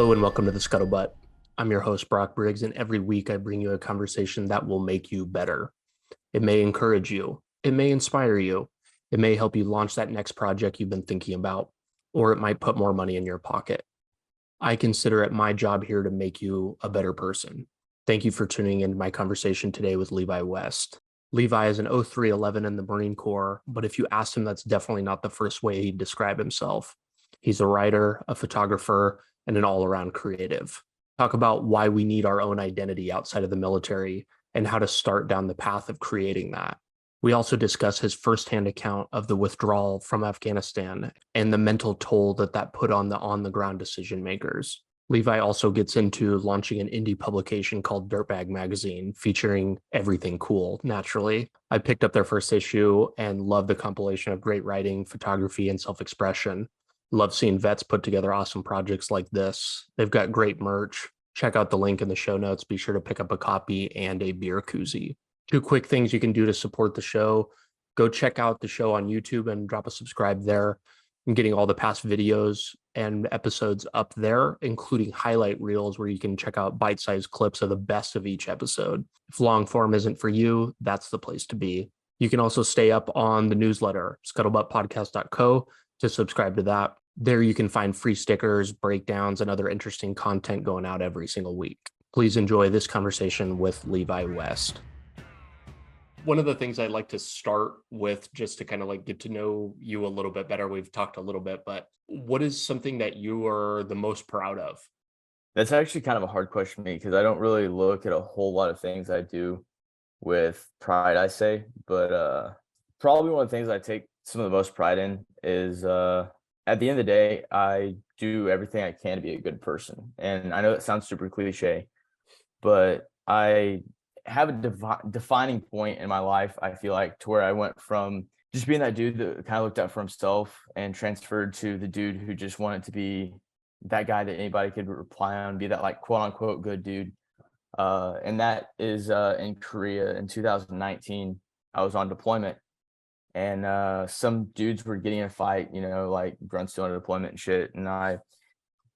Hello and welcome to the Scuttlebutt. I'm your host, Brock Briggs, and every week I bring you a conversation that will make you better. It may encourage you, it may inspire you, it may help you launch that next project you've been thinking about, or it might put more money in your pocket. I consider it my job here to make you a better person. Thank you for tuning in to my conversation today with Levi West. Levi is an 0311 in the Marine Corps, but if you asked him, that's definitely not the first way he'd describe himself. He's a writer, a photographer, and an all-around creative. Talk about why we need our own identity outside of the military and how to start down the path of creating that. We also discuss his firsthand account of the withdrawal from Afghanistan and the mental toll that put on the on-the-ground decision makers. Levi also gets into launching an indie publication called Dirtbag Magazine, featuring everything cool, naturally. I picked up their first issue and love the compilation of great writing, photography, and self-expression. Love seeing vets put together awesome projects like this. They've got great merch. Check out the link in the show notes. Be sure to pick up a copy and a beer koozie. Two quick things you can do to support the show. Go check out the show on YouTube and drop a subscribe there. I'm getting all the past videos and episodes up there, including highlight reels where you can check out bite-sized clips of the best of each episode. If long form isn't for you, that's the place to be. You can also stay up on the newsletter, scuttlebuttpodcast.co, to subscribe to that. There you can find free stickers, breakdowns, and other interesting content going out every single week. Please enjoy this conversation with Levi West. One of the things I'd like to start with, just to kind of like get to know you a little bit better, we've talked a little bit, but what is something that you are the most proud of? That's actually kind of a hard question for me because I don't really look at a whole lot of things I do with pride, I say. But probably one of the things I take some of the most pride in is at the end of the day, I do everything I can to be a good person. And I know it sounds super cliche, but I have a defining point in my life, I feel like, to where I went from just being that dude that kind of looked out for himself and transferred to the dude who just wanted to be that guy that anybody could rely on, be that like quote unquote good dude. And that is in Korea in 2019. I was on deployment and some dudes were getting in a fight, like grunts doing a deployment and shit. And I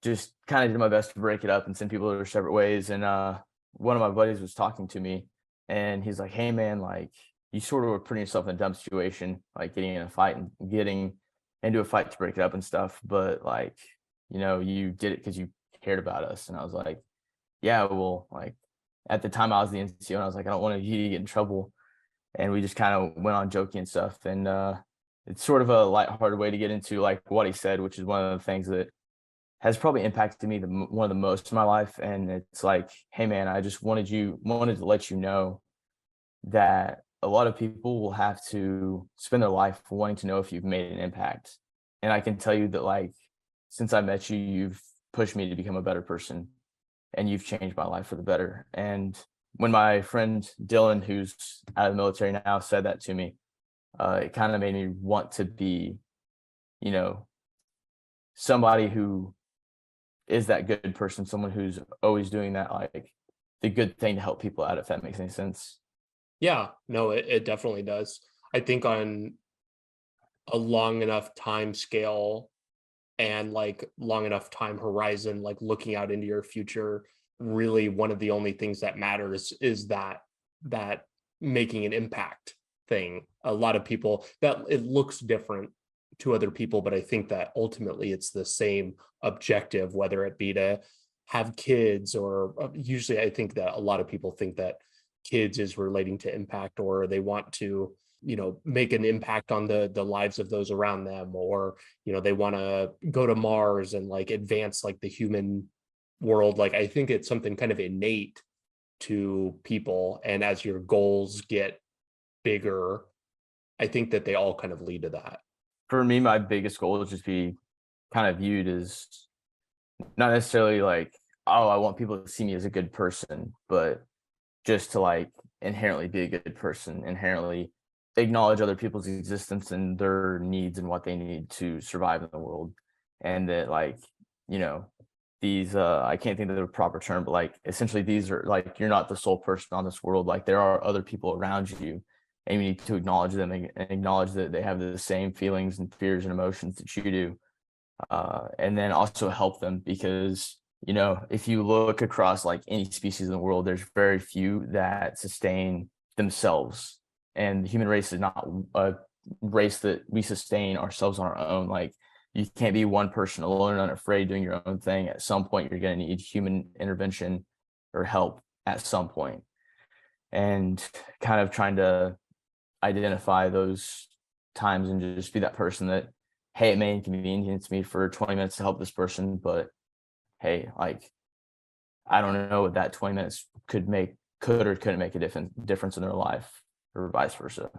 just kind of did my best to break it up and send people their separate ways. And one of my buddies was talking to me and he's like, hey man, like you sort of were putting yourself in a dumb situation, like getting in a fight and getting into a fight to break it up and stuff. But like, you did it because you cared about us. And I was like, yeah, well, like at the time I was the NCO and I was like, I don't want you to get in trouble. And we just kind of went on joking and stuff. And it's sort of a lighthearted way to get into like what he said, which is one of the things that has probably impacted me one of the most in my life. And it's like, hey man, I just wanted to let you know that a lot of people will have to spend their life wanting to know if you've made an impact. And I can tell you that like, since I met you, you've pushed me to become a better person and you've changed my life for the better. And when my friend Dylan, who's out of the military now, said that to me, it kind of made me want to be, somebody who is that good person, someone who's always doing that, like the good thing to help people out, if that makes any sense. Yeah, no, it definitely does. I think on a long enough time scale and like long enough time horizon, like looking out into your future, really one of the only things that matters is that making an impact thing. A lot of people, that it looks different to other people, but I think that ultimately it's the same objective, whether it be to have kids or usually I think that a lot of people think that kids is relating to impact, or they want to make an impact on the lives of those around them, or they want to go to Mars and like advance like the human world. Like I think it's something kind of innate to people, and as your goals get bigger, I think that they all kind of lead to that. For me, my biggest goal is just be kind of viewed as not necessarily like, oh, I want people to see me as a good person, but just to like inherently be a good person, inherently acknowledge other people's existence and their needs and what they need to survive in the world. And that like, these I can't think of the proper term, but like essentially these are like, you're not the sole person on this world. Like there are other people around you and you need to acknowledge them and acknowledge that they have the same feelings and fears and emotions that you do. And then also help them because, if you look across like any species in the world, there's very few that sustain themselves. And the human race is not a race that we sustain ourselves on our own. Like, you can't be one person alone and unafraid doing your own thing. At some point, you're going to need human intervention or help at some point. And kind of trying to identify those times and just be that person that, hey, it may inconvenience me for 20 minutes to help this person, but hey, like, I don't know what that 20 minutes could or couldn't make a difference in their life, or vice versa.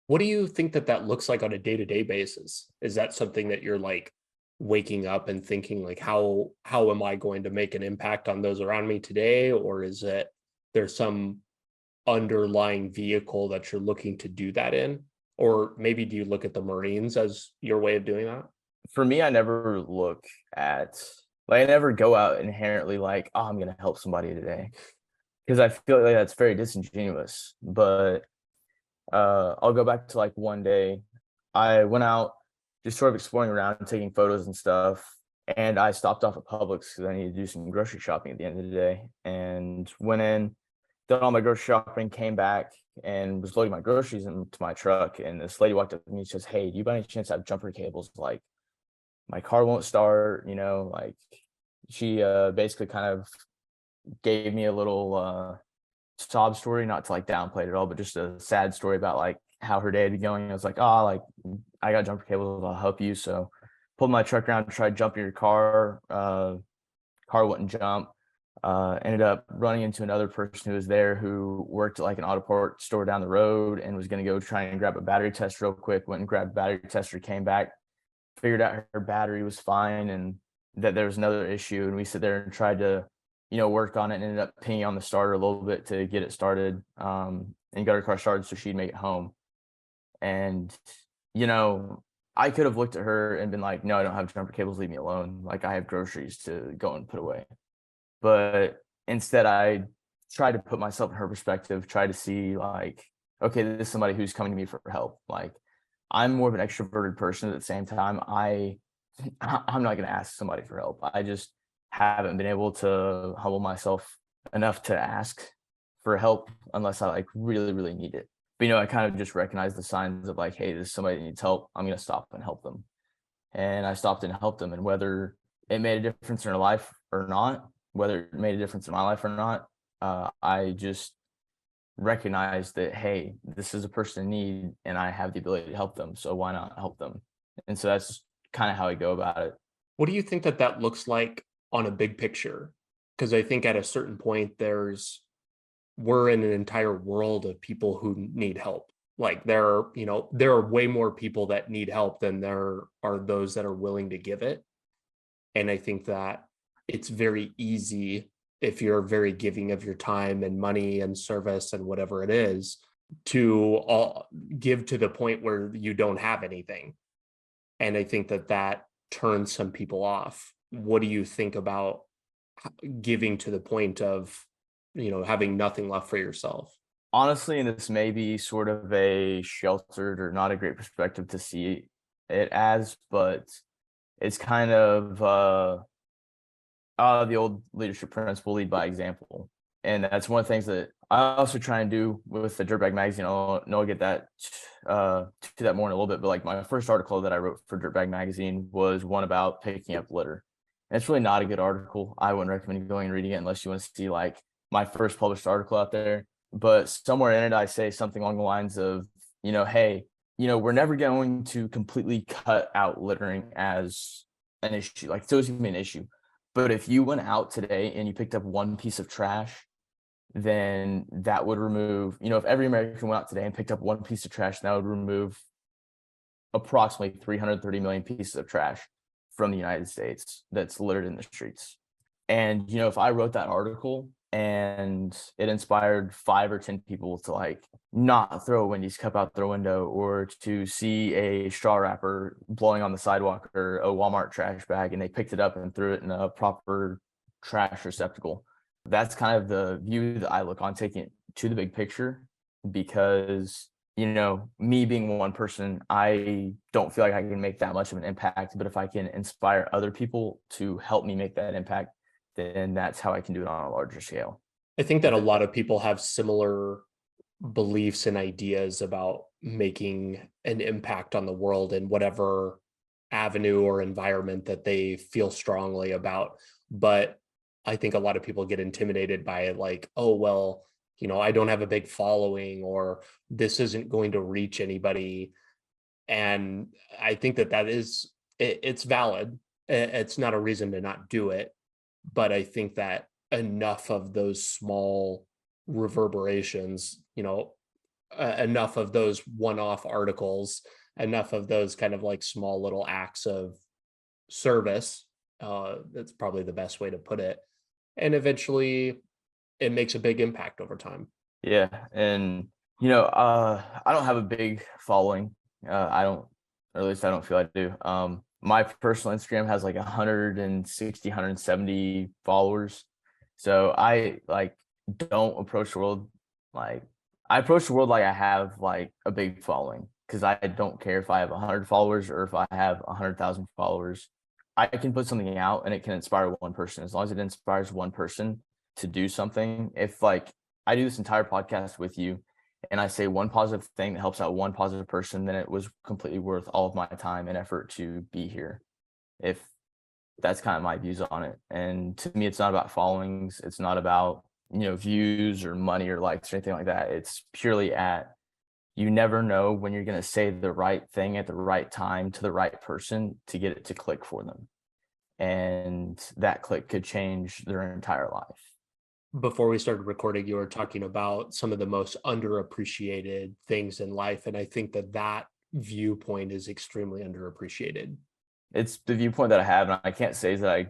What do you think that looks like on a day-to-day basis? Is that something that you're like waking up and thinking like, how am I going to make an impact on those around me today? Or is it there's some underlying vehicle that you're looking to do that in? Or maybe do you look at the Marines as your way of doing that? For me, I never look at, like, I never go out inherently like, oh, I'm going to help somebody today, because I feel like that's very disingenuous. But I'll go back to like one day I went out just sort of exploring around and taking photos and stuff. And I stopped off at Publix because I needed to do some grocery shopping at the end of the day, and went in, done all my grocery shopping, came back and was loading my groceries into my truck. And this lady walked up to me and says, hey, do you by any chance have jumper cables? Like, my car won't start, like, she basically kind of gave me a little sob story, not to like downplay it at all, but just a sad story about like how her day had been going. I was like, oh, like, I got jumper cables, I'll help you. So pulled my truck around, tried jumping your car. Car wouldn't jump. Ended up running into another person who was there who worked at like an auto part store down the road and was going to go try and grab a battery test real quick. Went and grabbed a battery tester, came back, figured out her battery was fine and that there was another issue. And we sat there and tried to, work on it, and ended up pinging on the starter a little bit to get it started, and got her car started so she'd make it home. And, I could have looked at her and been like, no, I don't have jumper cables, leave me alone. Like, I have groceries to go and put away. But instead, I tried to put myself in her perspective, try to see like, okay, this is somebody who's coming to me for help. Like, I'm more of an extroverted person. At the same time, I'm not going to ask somebody for help. I just haven't been able to humble myself enough to ask for help unless I like really, really need it. But, I kind of just recognize the signs of like, hey, this is somebody that needs help. I'm going to stop and help them. And I stopped and helped them. And whether it made a difference in her life or not, whether it made a difference in my life or not, I just recognized that, hey, this is a person in need and I have the ability to help them. So why not help them? And so that's kind of how I go about it. What do you think that looks like on a big picture? Because I think at a certain point, we're in an entire world of people who need help. Like there are way more people that need help than there are those that are willing to give it. And I think that it's very easy, if you're very giving of your time and money and service and whatever it is, to all give to the point where you don't have anything. And I think that turns some people off. What do you think about giving to the point of, having nothing left for yourself? Honestly, and this may be sort of a sheltered or not a great perspective to see it as, but it's kind of the old leadership principle, lead by example. And that's one of the things that I also try and do with the Dirtbag Magazine. I'll get that to that more in a little bit, but like my first article that I wrote for Dirtbag Magazine was one about picking up litter. And it's really not a good article. I wouldn't recommend going and reading it unless you want to see like my first published article out there. But somewhere in it, I say something along the lines of, hey, we're never going to completely cut out littering as an issue. Like, it's always going to be an issue. But if you went out today and you picked up one piece of trash, then that would remove, if every American went out today and picked up one piece of trash, that would remove approximately 330 million pieces of trash from the United States that's littered in the streets. And, if I wrote that article and it inspired 5 or 10 people to like not throw a Wendy's cup out their window, or to see a straw wrapper blowing on the sidewalk or a Walmart trash bag and they picked it up and threw it in a proper trash receptacle. That's kind of the view that I look on, taking it to the big picture, because, me being one person, I don't feel like I can make that much of an impact. But if I can inspire other people to help me make that impact, then that's how I can do it on a larger scale. I think that a lot of people have similar beliefs and ideas about making an impact on the world in whatever avenue or environment that they feel strongly about. But I think a lot of people get intimidated by it, like, oh, well, I don't have a big following, or this isn't going to reach anybody. And I think that it's valid. It's not a reason to not do it. But I think that enough of those small reverberations, enough of those one-off articles, enough of those kind of like small little acts of service, that's probably the best way to put it. And eventually it makes a big impact over time. Yeah, and I don't have a big following. I don't, or at least I don't feel I do. My personal Instagram has like 160, 170 followers. So I like don't approach the world like I approach the world like I have like a big following, because I don't care if I have 100 followers or if I have 100,000 followers. I can put something out and it can inspire one person, as long as it inspires one person to do something. If like I do this entire podcast with you and I say one positive thing that helps out one positive person, then it was completely worth all of my time and effort to be here. If that's kind of my views on it. And to me, it's not about followings. It's not about, views or money or likes or anything like that. It's purely at, you never know when you're going to say the right thing at the right time to the right person to get it to click for them. And that click could change their entire life. Before we started recording, you were talking about some of the most underappreciated things in life. And I think that viewpoint is extremely underappreciated. It's the viewpoint that I have, and I can't say that I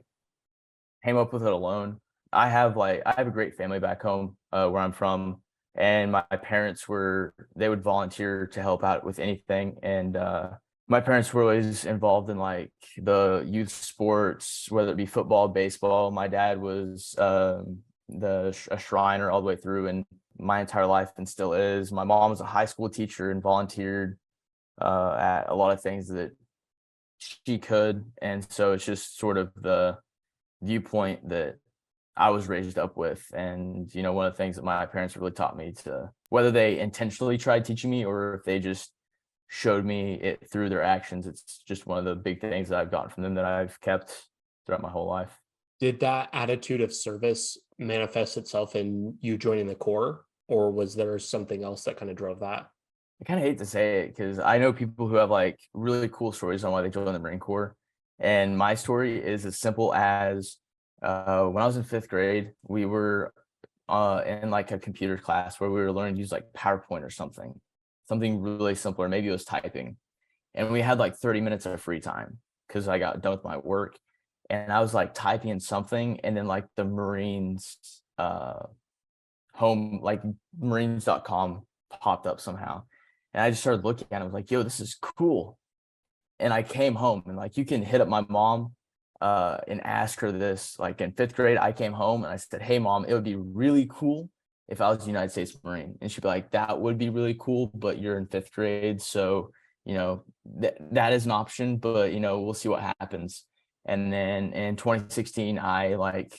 came up with it alone. I have a great family back home where I'm from, and my parents they would volunteer to help out with anything. And my parents were always involved in like the youth sports, whether it be football, baseball. My dad was a Shriner all the way through, and my entire life, and still is. My mom was a high school teacher and volunteered at a lot of things that she could. And so it's just sort of the viewpoint that I was raised up with. And, one of the things that my parents really taught me, to whether they intentionally tried teaching me or if they just showed me it through their actions, it's just one of the big things that I've gotten from them that I've kept throughout my whole life. Did that attitude of service manifest itself in you joining the Corps, or was there something else that kind of drove that? I kind of hate to say it, because I know people who have like really cool stories on why they joined the Marine Corps. And my story is as simple as when I was in 5th grade, we were in like a computer class where we were learning to use like PowerPoint or something really simple, or maybe it was typing. And we had like 30 minutes of free time because I got done with my work. And I was like typing in something, and then like the Marines home, like marines.com popped up somehow. And I just started looking at it. I was like, yo, this is cool. And I came home, and like, you can hit up my mom and ask her this. Like in 5th grade, I came home and I said, hey, Mom, it would be really cool if I was a United States Marine. And she'd be like, that would be really cool, but you're in 5th grade. So, that is an option, but, we'll see what happens. And then in 2016, I like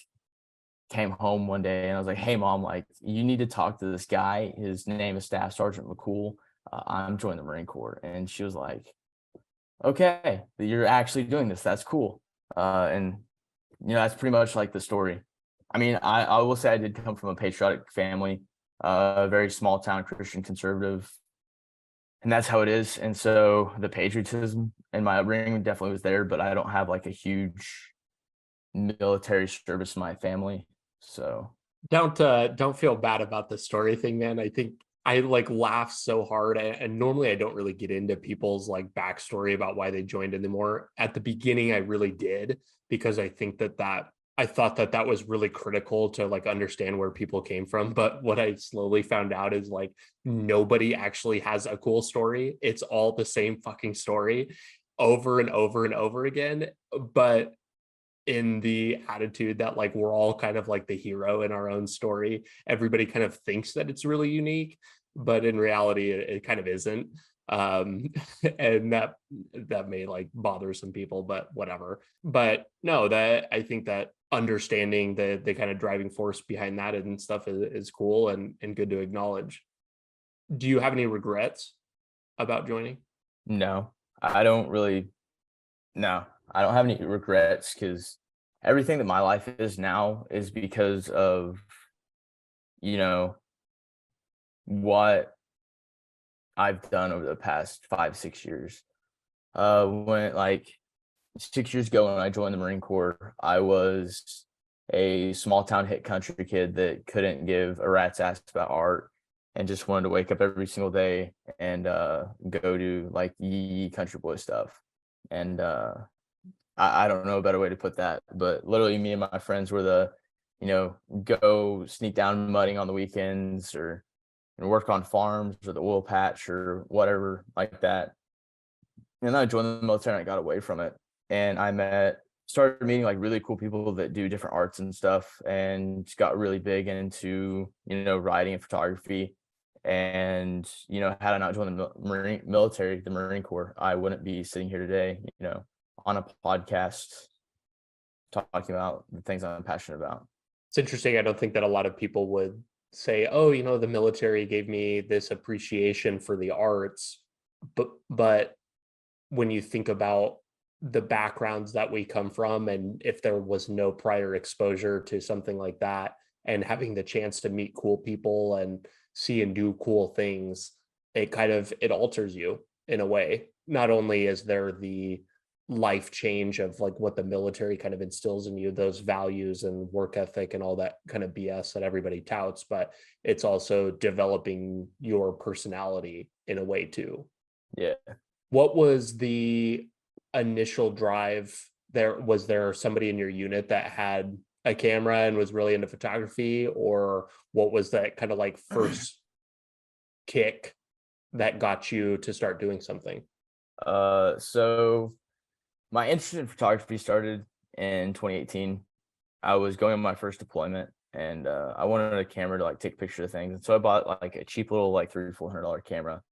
came home one day and I was like, hey, Mom, like, you need to talk to this guy. His name is Staff Sergeant McCool. I'm joining the Marine Corps. And she was like, okay, you're actually doing this. That's cool. And that's pretty much like the story. I mean, I will say I did come from a patriotic family, a very small town Christian conservative, and that's how it is. And so the patriotism in my upbringing definitely was there, but I don't have like a huge military service in my family. So Don't feel bad about the story thing, man. I think I like laugh so hard, and normally I don't really get into people's like backstory about why they joined anymore. At the beginning, I really did, because I think I thought that was really critical to like understand where people came from. But what I slowly found out is like nobody actually has a cool story. It's all the same fucking story over and over and over again. But in the attitude that like we're all kind of like the hero in our own story, everybody kind of thinks that it's really unique, but in reality it kind of isn't. And that may like bother some people, but whatever. But no, that I think that understanding the kind of driving force behind that and stuff is cool and good to acknowledge. Do you have any regrets about joining? No, I don't really. No, I don't have any regrets because everything that my life is now is because of, you know, what I've done over the past 5, 6 years. When like 6 years ago when I joined the Marine Corps, I was a small town hit country kid that couldn't give a rat's ass about art and just wanted to wake up every single day and go to like yee country boy stuff. And I don't know a better way to put that, but literally me and my friends were go sneak down mudding on the weekends or work on farms or the oil patch or whatever like that. And then I joined the military and I got away from it. And started meeting like really cool people that do different arts and stuff and just got really big into, writing and photography. And, had I not joined the the Marine Corps, I wouldn't be sitting here today, on a podcast talking about the things I'm passionate about. It's interesting. I don't think that a lot of people would say, oh, the military gave me this appreciation for the arts. But when you think about the backgrounds that we come from, and if there was no prior exposure to something like that, and having the chance to meet cool people and see and do cool things, it alters you in a way. Not only is there the life change of like what the military kind of instills in you, those values and work ethic and all that kind of BS that everybody touts, but it's also developing your personality in a way too. Yeah. What was the initial drive there? Was there somebody in your unit that had a camera and was really into photography, or what was that kind of like first kick that got you to start doing something? So my interest in photography started in 2018. I was going on my first deployment and I wanted a camera to like take pictures of things. And so I bought like a cheap little like $300-$400 camera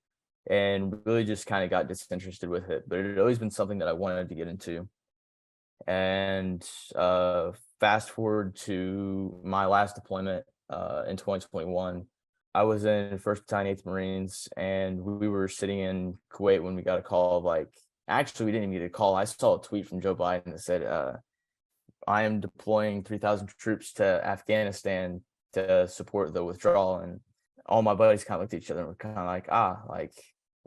and really just kind of got disinterested with it. But it had always been something that I wanted to get into. And fast forward to my last deployment in 2021, I was in 1st Battalion, 8th Marines, and we were sitting in Kuwait when we got a call of like, actually, we didn't even get a call. I saw a tweet from Joe Biden that said, I am deploying 3,000 troops to Afghanistan to support the withdrawal. And all my buddies kind of looked at each other and were kind of like, like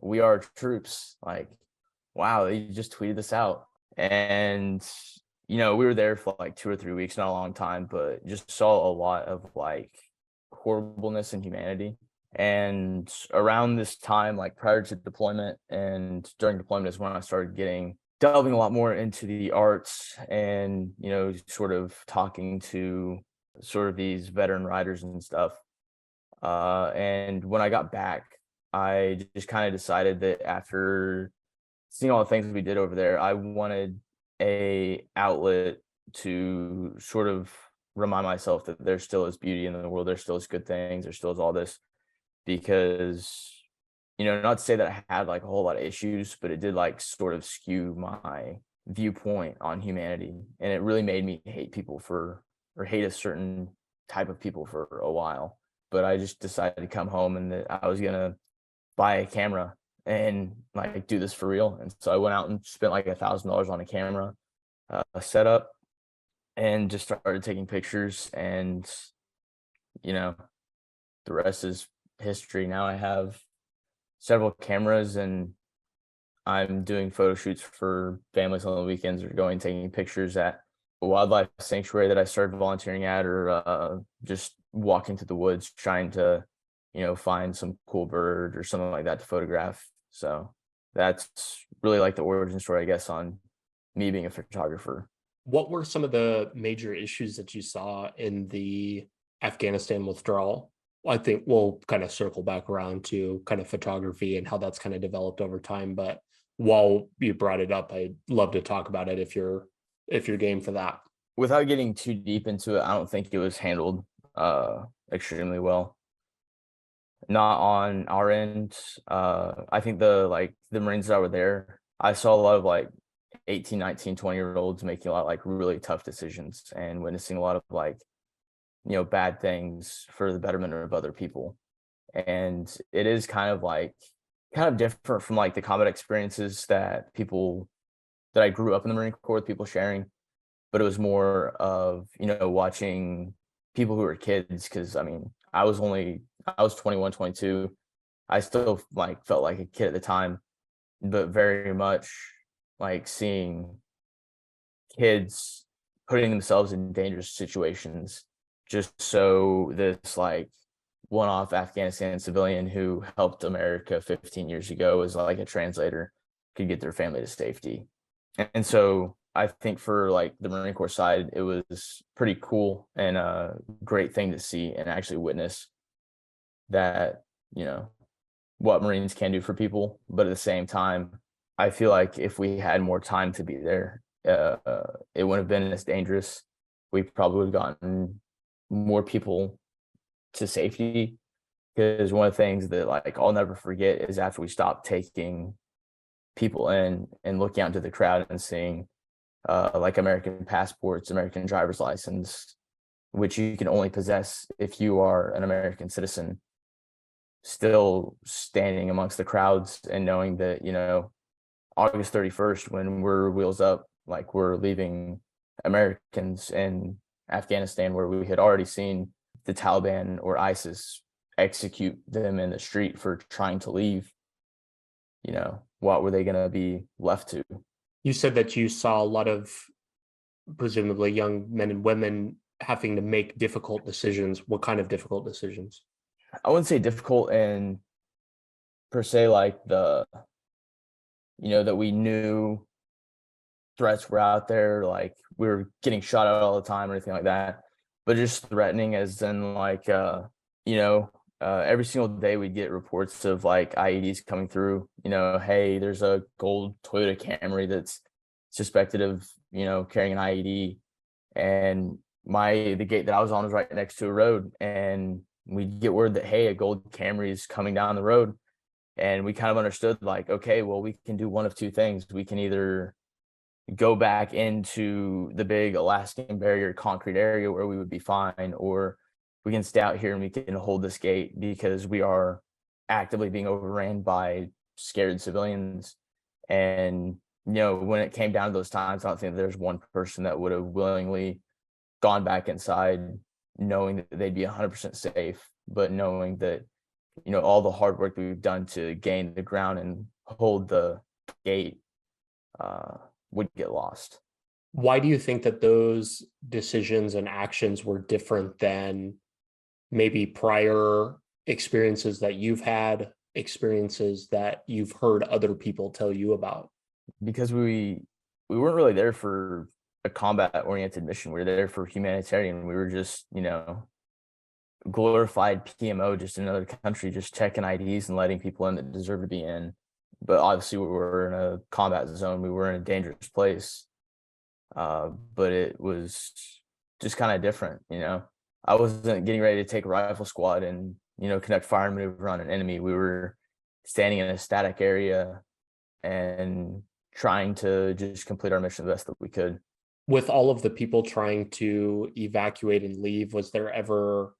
we are troops. Like, wow, they just tweeted this out. And, we were there for like 2 or 3 weeks, not a long time, but just saw a lot of like horribleness and humanity. And around this time, like prior to deployment and during deployment is when I started delving a lot more into the arts and, sort of talking to sort of these veteran writers and stuff. And when I got back, I just kind of decided that after seeing all the things we did over there, I wanted a outlet to sort of remind myself that there still is beauty in the world. There still is good things. There still is all this, because, not to say that I had like a whole lot of issues, but it did like sort of skew my viewpoint on humanity. And it really made me hate people or hate a certain type of people for a while. But I just decided to come home and that I was going to buy a camera and like do this for real. And so I went out and spent like $1,000 on a camera, a setup, and just started taking pictures. And, the rest is history. Now I have several cameras and I'm doing photo shoots for families on the weekends or going taking pictures at a wildlife sanctuary that I started volunteering at, or just walking through the woods trying to, find some cool bird or something like that to photograph. So that's really like the origin story, I guess, on me being a photographer. What were some of the major issues that you saw in the Afghanistan withdrawal? I think we'll kind of circle back around to kind of photography and how that's kind of developed over time. But while you brought it up, I'd love to talk about it if you're game for that. Without getting too deep into it, I don't think it was handled extremely well. Not on our end. I think the Marines that were there, I saw a lot of like 18, 19, 20-year-olds making a lot of like really tough decisions and witnessing a lot of like, bad things for the betterment of other people. And it is kind of different from like the combat experiences that I grew up in the Marine Corps with people sharing, but it was more of, watching people who were kids. Cause I mean, I was 21, 22. I still like felt like a kid at the time, but very much like seeing kids putting themselves in dangerous situations just so this like one-off Afghanistan civilian who helped America 15 years ago as like a translator could get their family to safety. And so I think for like the Marine Corps side, it was pretty cool and a great thing to see and actually witness that, what Marines can do for people. But at the same time, I feel like if we had more time to be there, it wouldn't have been as dangerous. We probably would have gotten more people to safety, because one of the things that like I'll never forget is after we stopped taking people in and looking out into the crowd and seeing like American passports, American driver's license, which you can only possess if you are an American citizen, still standing amongst the crowds and knowing that, August 31st, when we're wheels up, like we're leaving Americans in Afghanistan, where we had already seen the Taliban or ISIS execute them in the street for trying to leave, what were they going to be left to? You said that you saw a lot of presumably young men and women having to make difficult decisions. What kind of difficult decisions? I wouldn't say difficult and per se like that we knew threats were out there, like we were getting shot at all the time or anything like that, but just threatening as in like, every single day we'd get reports of like IEDs coming through, hey, there's a gold Toyota Camry that's suspected of, carrying an IED. And the gate that I was on was right next to a road, and we'd get word that, hey, a gold Camry is coming down the road. And we kind of understood like, okay, well, we can do one of two things. We can either go back into the big Alaskan barrier concrete area where we would be fine, or we can stay out here and we can hold this gate because we are actively being overran by scared civilians. And, when it came down to those times, I don't think there's one person that would have willingly gone back inside knowing that they'd be 100% safe, but knowing that, all the hard work that we've done to gain the ground and hold the gate would get lost. Why do you think that those decisions and actions were different than maybe prior experiences that you've had, experiences that you've heard other people tell you about? Because we weren't really there for a combat oriented mission. We were there for humanitarian. We were just, glorified PMO, just in another country, just checking IDs and letting people in that deserve to be in. But obviously we were in a combat zone. We were in a dangerous place. But it was just kind of different, I wasn't getting ready to take a rifle squad and, conduct fire maneuver on an enemy. We were standing in a static area and trying to just complete our mission the best that we could. With all of the people trying to evacuate and leave, was there ever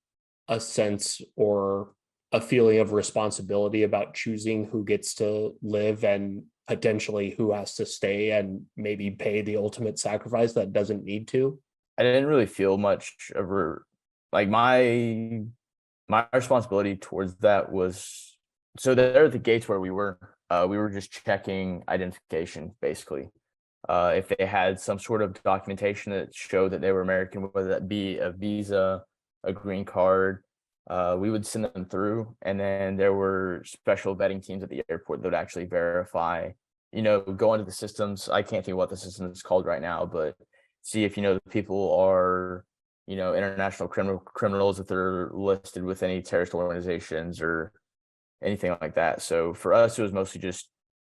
a sense or a feeling of responsibility about choosing who gets to live and potentially who has to stay and maybe pay the ultimate sacrifice that doesn't need to? I didn't really feel much of like my responsibility towards that was, so there at the gates where we were just checking identification basically. If they had some sort of documentation that showed that they were American, whether that be a visa, a green card, we would send them through. And then there were special vetting teams at the airport that would actually verify, go into the systems. I can't think of what the system is called right now, but see if, the people are, international criminals, if they're listed with any terrorist organizations or anything like that. So for us, it was mostly just,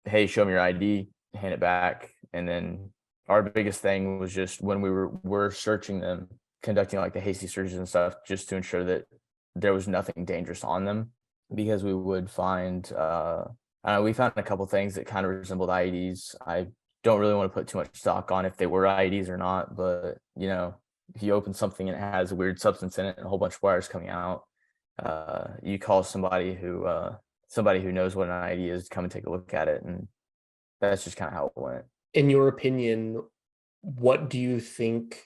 hey, show me your ID, hand it back. And then our biggest thing was just when we were searching them, conducting like the hasty searches and stuff, just to ensure that there was nothing dangerous on them, because we would find, we found a couple things that kind of resembled IEDs. I don't really want to put too much stock on if they were IEDs or not. But, if you open something and it has a weird substance in it and a whole bunch of wires coming out, you call somebody who knows what an IED is to come and take a look at it. And that's just kind of how it went. In your opinion, what do you think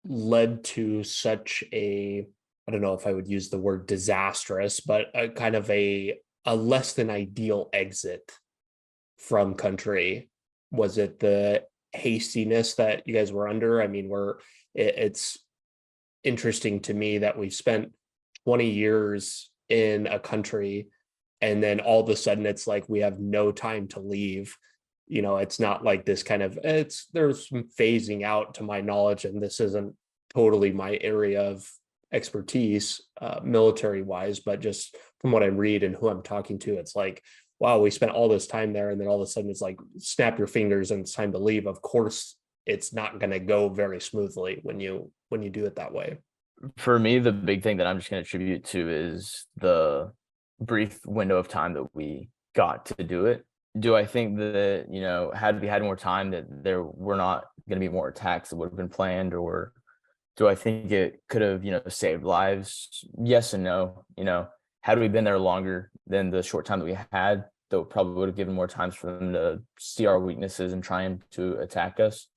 led to such a, I don't know if I would use the word disastrous, but a kind of a less than ideal exit from country? Was it the hastiness that you guys were under? I mean, it's interesting to me that we've spent 20 years in a country and then all of a sudden it's like we have no time to leave. It's not like this kind of, there's some phasing out to my knowledge, and this isn't totally my area of expertise, military wise, but just from what I read and who I'm talking to, it's like, wow, we spent all this time there, and then all of a sudden it's like, snap your fingers and it's time to leave. Of course, it's not going to go very smoothly when you do it that way. For me, the big thing that I'm just going to attribute to is the brief window of time that we got to do it. Do I think that, had we had more time, that there were not going to be more attacks that would have been planned? Or do I think it could have, saved lives? Yes and no. Had we been there longer than the short time that we had, that probably would have given more times for them to see our weaknesses and trying to attack us.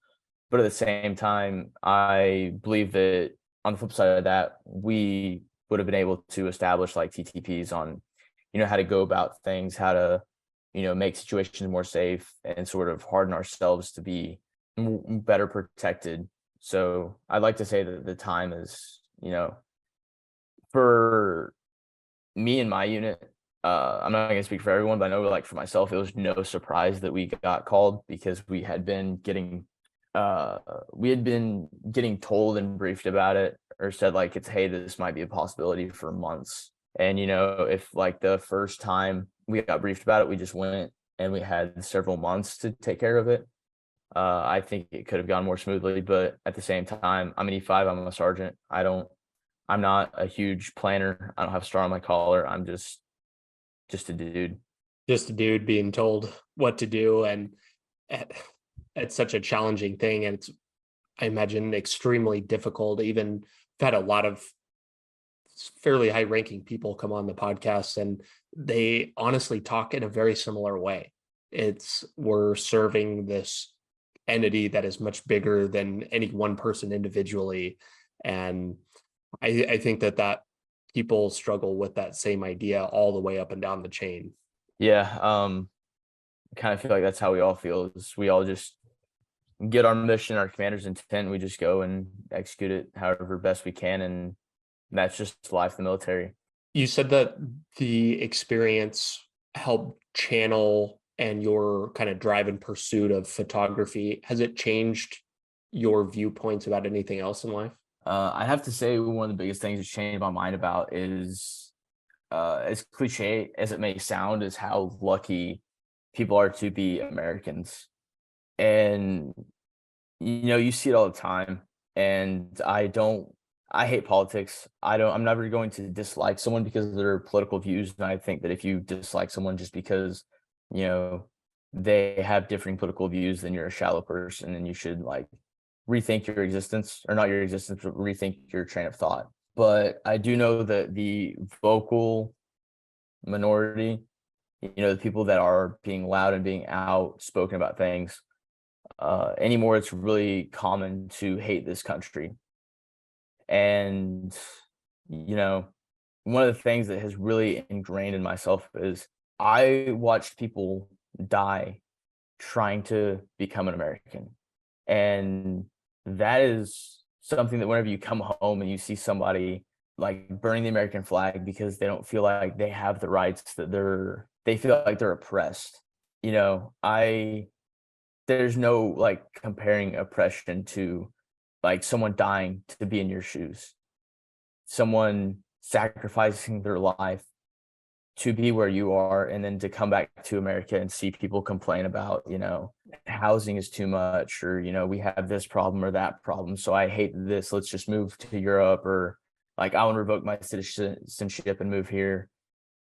But at the same time, I believe that on the flip side of that, we would have been able to establish like TTPs on, how to go about things, how to, make situations more safe, and sort of harden ourselves to be better protected. So I'd like to say that the time is, for me and my unit, I'm not going to speak for everyone, but I know like for myself, it was no surprise that we got called, because we had been getting told and briefed about it, or said like, hey, this might be a possibility for months. And, if like the first time we got briefed about it, we just went and we had several months to take care of it, I think it could have gone more smoothly. But at the same time, I'm an E5, I'm a sergeant. I'm not a huge planner. I don't have a star on my collar. I'm just a dude. Just a dude being told what to do. And it's such a challenging thing. And it's, I imagine, extremely difficult. Even I've had a lot of fairly high ranking people come on the podcast, and they honestly talk in a very similar way. We're serving this entity that is much bigger than any one person individually. And I think that people struggle with that same idea all the way up and down the chain. Yeah. I kind of feel like that's how we all feel, is we all just get our mission, our commander's intent. We just go and execute it however best we can. And that's just life in the military. You said that the experience helped channel and your kind of drive and pursuit of photography. Has it changed your viewpoints about anything else in life? I have to say, one of the biggest things that's changed my mind about is, as cliche as it may sound, is how lucky people are to be Americans. And, you see it all the time. And I hate politics. I'm never going to dislike someone because of their political views. And I think that if you dislike someone just because, they have differing political views, then you're a shallow person, and you should like rethink your existence, or not your existence, but rethink your train of thought. But I do know that the vocal minority, the people that are being loud and being outspoken about things, anymore, it's really common to hate this country. And, one of the things that has really ingrained in myself is I watched people die trying to become an American. And that is something that whenever you come home and you see somebody like burning the American flag because they don't feel like they have the rights, that they feel like they're oppressed. There's no like comparing oppression to like someone dying to be in your shoes, someone sacrificing their life to be where you are, and then to come back to America and see people complain about, housing is too much, or, we have this problem or that problem, so I hate this, let's just move to Europe, or like I want to revoke my citizenship and move here.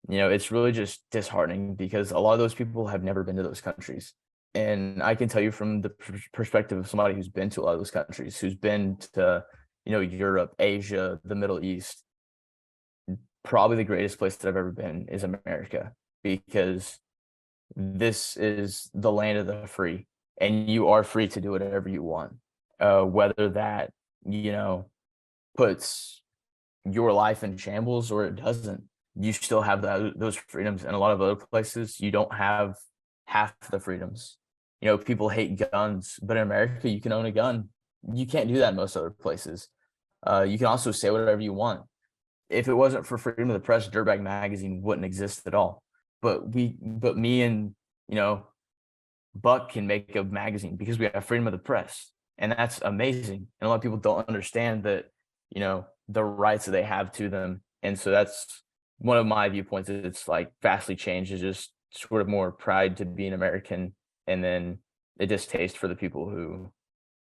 It's really just disheartening, because a lot of those people have never been to those countries. And I can tell you from the perspective of somebody who's been to a lot of those countries, who's been to, Europe, Asia, the Middle East, probably the greatest place that I've ever been is America, because this is the land of the free, and you are free to do whatever you want. Whether that, puts your life in shambles or it doesn't, you still have those freedoms. In a lot of other places, you don't have half the freedoms. People hate guns, but in America, you can own a gun. You can't do that in most other places. You can also say whatever you want. If it wasn't for freedom of the press, Dirtbag Magazine wouldn't exist at all. But me and, Buck can make a magazine because we have freedom of the press. And that's amazing. And a lot of people don't understand that, the rights that they have to them. And so that's one of my viewpoints. It's like vastly changed. It's just sort of more pride to be an American, and then a distaste for the people who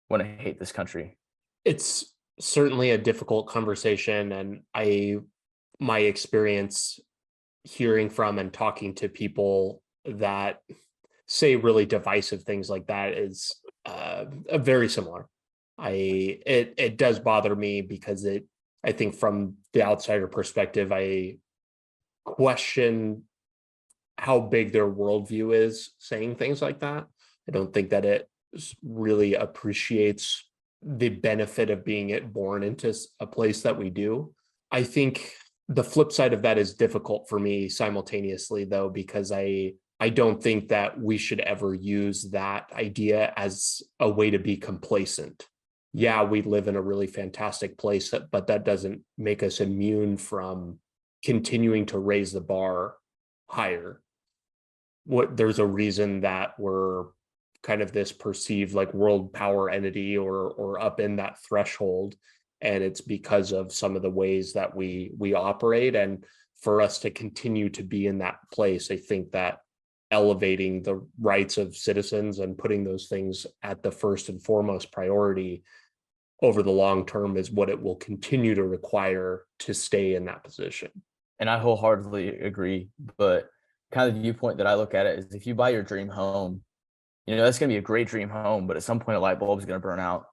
want to hate this country. It's certainly a difficult conversation, and my experience hearing from and talking to people that say really divisive things like that is very similar. It does bother me because I think from the outsider perspective, I question how big their worldview is saying things like that. I don't think that it really appreciates the benefit of being born into a place that we do. I think the flip side of that is difficult for me simultaneously, though, because I don't think that we should ever use that idea as a way to be complacent. Yeah, we live in a really fantastic place, but that doesn't make us immune from continuing to raise the bar higher. There's a reason that we're kind of this perceived like world power entity or up in that threshold, and it's because of some of the ways that we operate. And for us to continue to be in that place, I think that elevating the rights of citizens and putting those things at the first and foremost priority over the long term is what it will continue to require to stay in that position. And I wholeheartedly agree. But kind of the viewpoint that I look at it is, if you buy your dream home, that's going to be a great dream home, but at some point a light bulb is going to burn out.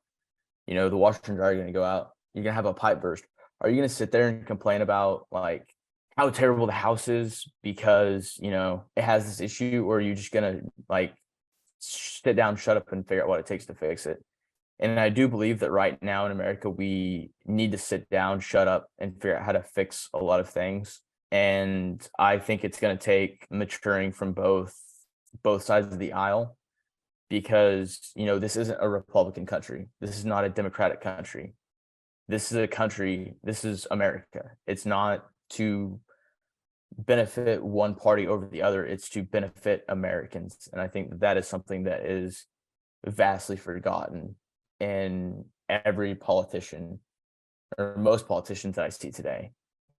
The washer and dryer are going to go out. You're going to have a pipe burst. Are you going to sit there and complain about like how terrible the house is because, it has this issue? Or are you just going to like sit down, shut up, and figure out what it takes to fix it? And I do believe that right now in America, we need to sit down, shut up, and figure out how to fix a lot of things. And I think it's going to take maturing from both sides of the aisle, because, this isn't a Republican country. This is not a Democratic country. This is a country. This is America. It's not to benefit one party over the other. It's to benefit Americans. And I think that is something that is vastly forgotten in every politician, or most politicians that I see today.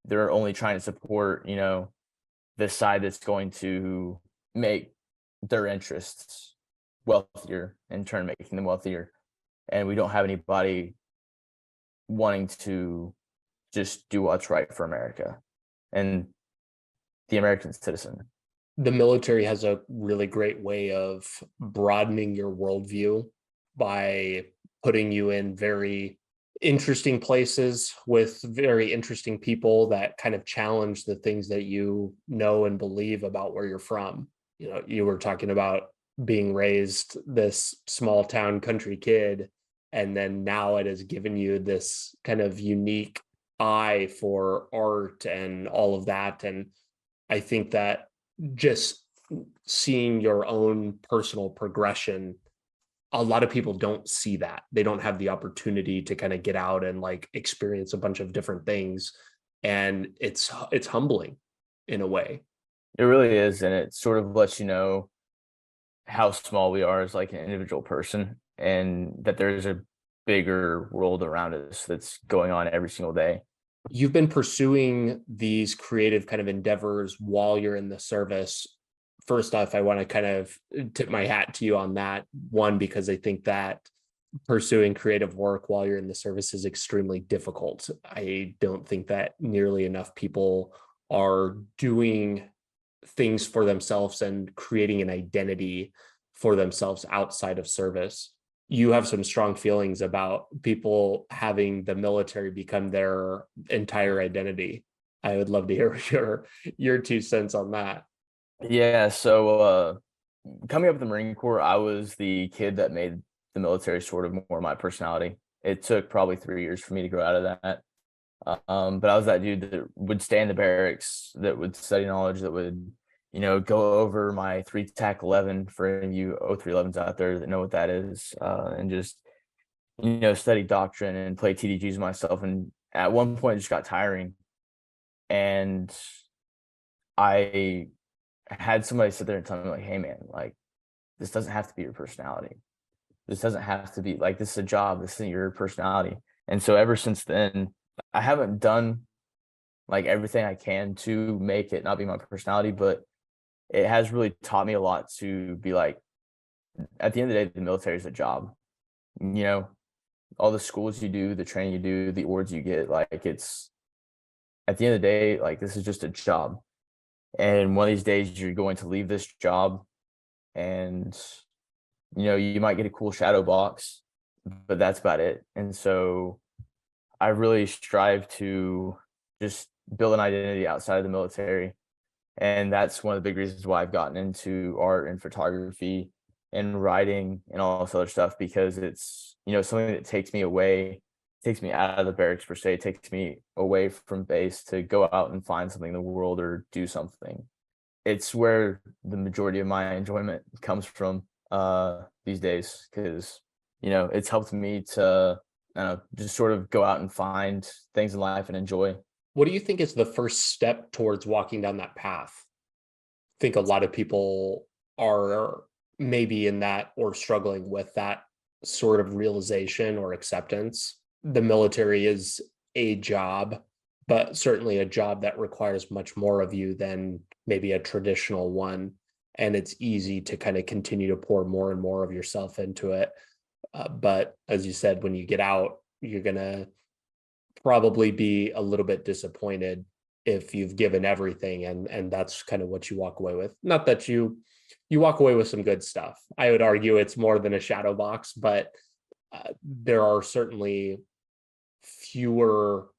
They're only trying to support, the side that's going to make their interests wealthier, in turn making them wealthier. And we don't have anybody wanting to just do what's right for America and the American citizen. The military has a really great way of broadening your worldview by putting you in very interesting places with very interesting people that kind of challenge the things that you know and believe about where you're from. You were talking about being raised this small town country kid, and then now it has given you this kind of unique eye for art and all of that. And I think that just seeing your own personal progression, a lot of people don't see that. They don't have the opportunity to kind of get out and like experience a bunch of different things. And it's humbling in a way. It really is. And it sort of lets you know how small we are as like an individual person, and that there's a bigger world around us that's going on every single day. You've been pursuing these creative kind of endeavors while you're in the service. First off, I want to kind of tip my hat to you on that one, because I think that pursuing creative work while you're in the service is extremely difficult. I don't think that nearly enough people are doing things for themselves and creating an identity for themselves outside of service. You have some strong feelings about people having the military become their entire identity. I would love to hear your 2 cents on that. Yeah, so coming up in the Marine Corps, I was the kid that made the military sort of more my personality. It took probably 3 years for me to grow out of that. But I was that dude that would stay in the barracks, that would study knowledge, that would, go over my 3-TAC-11 for any of you O311s out there that know what that is, and just, study doctrine and play TDGs myself. And at one point, it just got tiring. And I had somebody sit there and tell me, like, hey, man, like, this doesn't have to be your personality. This doesn't have to be like, this is a job. This isn't your personality. And so ever since then, I haven't done like everything I can to make it not be my personality, but it has really taught me a lot to be like, at the end of the day, the military is a job. All the schools you do, the training you do, the awards you get, like, it's at the end of the day, like, this is just a job. And one of these days you're going to leave this job and, you might get a cool shadow box, but that's about it. And so I really strive to just build an identity outside of the military. And that's one of the big reasons why I've gotten into art and photography and writing and all this other stuff, because it's, something that takes me out of the barracks per se, takes me away from base to go out and find something in the world or do something. It's where the majority of my enjoyment comes from these days, because, it's helped me to just sort of go out and find things in life and enjoy. What do you think is the first step towards walking down that path? I think a lot of people are maybe in that or struggling with that sort of realization or acceptance. The military is a job, but certainly a job that requires much more of you than maybe a traditional one. And it's easy to kind of continue to pour more and more of yourself into it. But as you said, when you get out, you're going to probably be a little bit disappointed if you've given everything, and that's kind of what you walk away with. Not that you walk away with some good stuff. I would argue it's more than a shadow box, but there are certainly fewer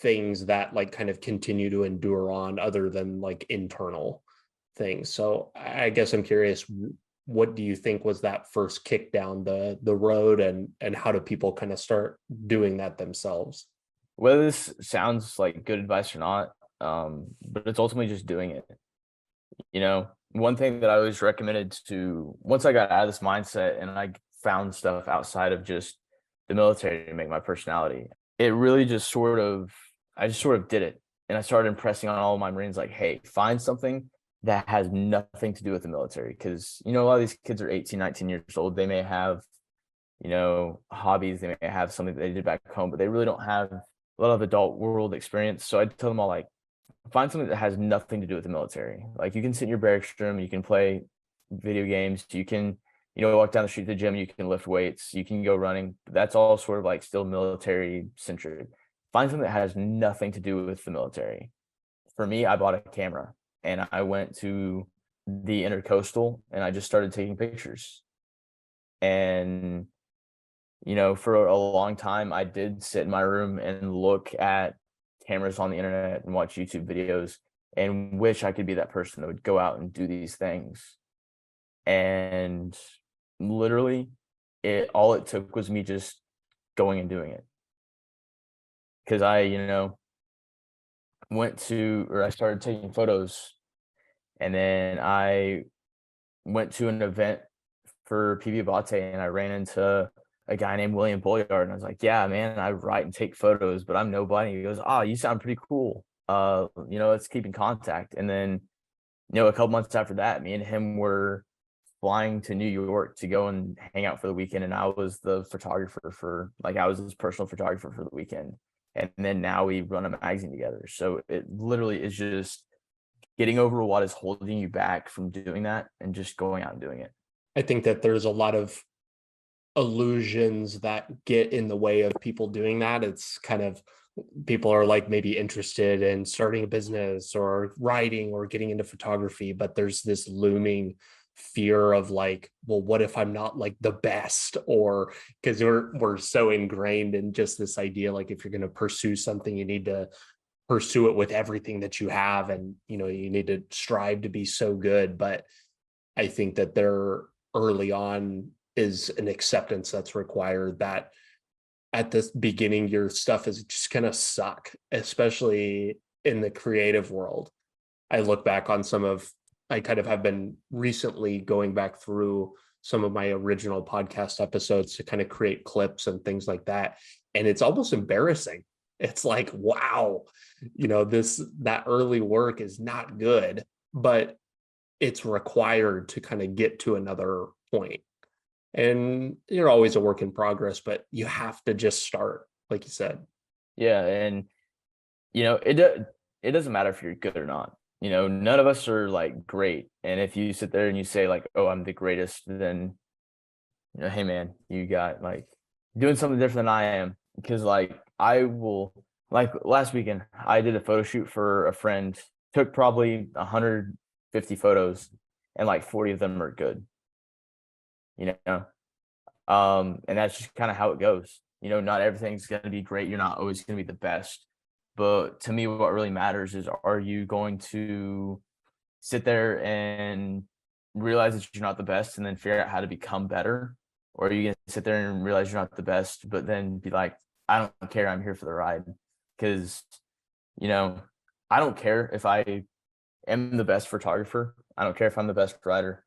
things that like kind of continue to endure on other than like internal things. So I guess I'm curious, what do you think was that first kick down the road, and how do people kind of start doing that themselves? Whether this sounds like good advice or not, but it's ultimately just doing it. One thing that I always recommended to, once I got out of this mindset and I found stuff outside of just the military to make my personality, it really just I just sort of did it. And I started impressing on all of my Marines, like, hey, find something that has nothing to do with the military. Because, a lot of these kids are 18, 19 years old. They may have, hobbies. They may have something that they did back home, but they really don't have a lot of adult world experience. So I tell them all, like, find something that has nothing to do with the military. Like, you can sit in your barracks room, you can play video games, you can, walk down the street to the gym, you can lift weights, you can go running. That's all sort of like still military centric. Find something that has nothing to do with the military. For me, I bought a camera and I went to the intercoastal and I just started taking pictures. And, for a long time, I did sit in my room and look at cameras on the internet and watch YouTube videos and wish I could be that person that would go out and do these things. And literally all it took was me just going and doing it. Because I I started taking photos, and then I went to an event for PB Abate and I ran into a guy named William Boyard, and I was like, yeah, man, I write and take photos, but I'm nobody. He goes, oh, you sound pretty cool. Let's keep in contact. And then, a couple months after that, me and him were flying to New York to go and hang out for the weekend. And I was the photographer I was his personal photographer for the weekend. And then now we run a magazine together. So it literally is just getting over what is holding you back from doing that and just going out and doing it. I think that there's a lot of illusions that get in the way of people doing that. It's kind of, people are like maybe interested in starting a business or writing or getting into photography, but there's this looming fear of like, well, what if I'm not like the best? Or because we're so ingrained in just this idea, like if you're going to pursue something, you need to pursue it with everything that you have, and you need to strive to be so good. But I think that there early on is an acceptance that's required, that at the beginning your stuff is just going to suck, especially in the creative world. I look back on I kind of have been recently going back through some of my original podcast episodes to kind of create clips and things like that. And it's almost embarrassing. It's like, wow, that early work is not good, but it's required to kind of get to another point. And you're always a work in progress, but you have to just start, like you said. Yeah, and it doesn't matter if you're good or not. None of us are like great. And if you sit there and you say like, "Oh, I'm the greatest," then hey man, you got like doing something different than I am. Because like I will, like last weekend, I did a photo shoot for a friend, took probably 150 photos, and like 40 of them are good. You know, and that's just kind of how it goes. Not everything's going to be great. You're not always going to be the best. But to me, what really matters is, are you going to sit there and realize that you're not the best and then figure out how to become better? Or are you going to sit there and realize you're not the best, but then be like, I don't care, I'm here for the ride? Because, I don't care if I am the best photographer. I don't care if I'm the best writer.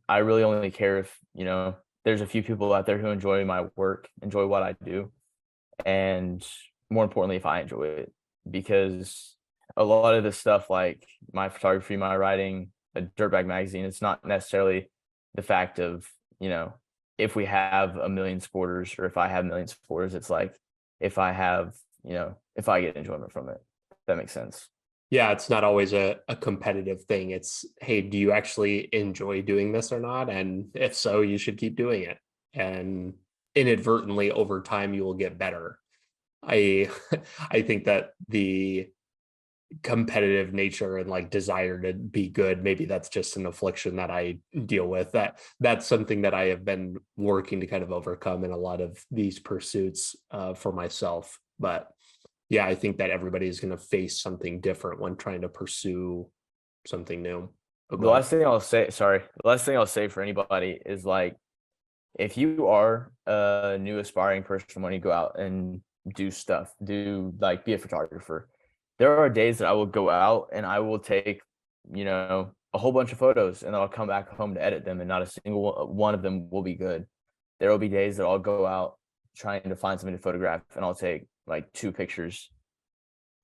I really only care if, there's a few people out there who enjoy my work, enjoy what I do. And more importantly, if I enjoy it, because a lot of this stuff, like my photography, my writing, a Dirtbag Magazine, it's not necessarily the fact of, if we have a million supporters or if I have millions of supporters. It's like, if I have, if I get enjoyment from it. If that makes sense. Yeah, it's not always a competitive thing. It's, hey, do you actually enjoy doing this or not? And if so, you should keep doing it. And inadvertently, over time, you will get better. I I think that the competitive nature and like desire to be good, maybe that's just an affliction that I deal with. That's something that I have been working to kind of overcome in a lot of these pursuits for myself. But yeah, I think that everybody is going to face something different when trying to pursue something new. Oh, The last thing I'll say, sorry, the last thing I'll say for anybody is like, if you are a new aspiring person, when you go out and do stuff, be a photographer, there are days that I will go out and I will take, a whole bunch of photos, and then I'll come back home to edit them, and not a single one of them will be good. There will be days that I'll go out trying to find something to photograph, and I'll take like 2 pictures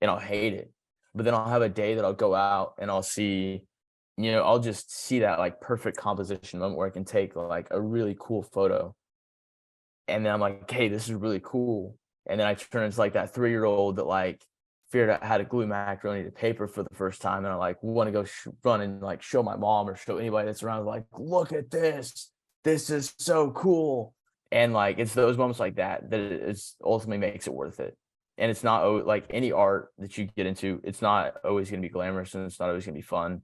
and I'll hate it. But then I'll have a day that I'll go out and I'll see, I'll just see that like perfect composition moment where I can take like a really cool photo. And then I'm like, hey, this is really cool. And then I turn into like that 3-year-old that like figured out how to glue macaroni to paper for the first time. And I like want to go run and like show my mom or show anybody that's around, like, look at this. This is so cool. And like, it's those moments like that is ultimately makes it worth it. And it's not like any art that you get into, it's not always going to be glamorous and it's not always going to be fun,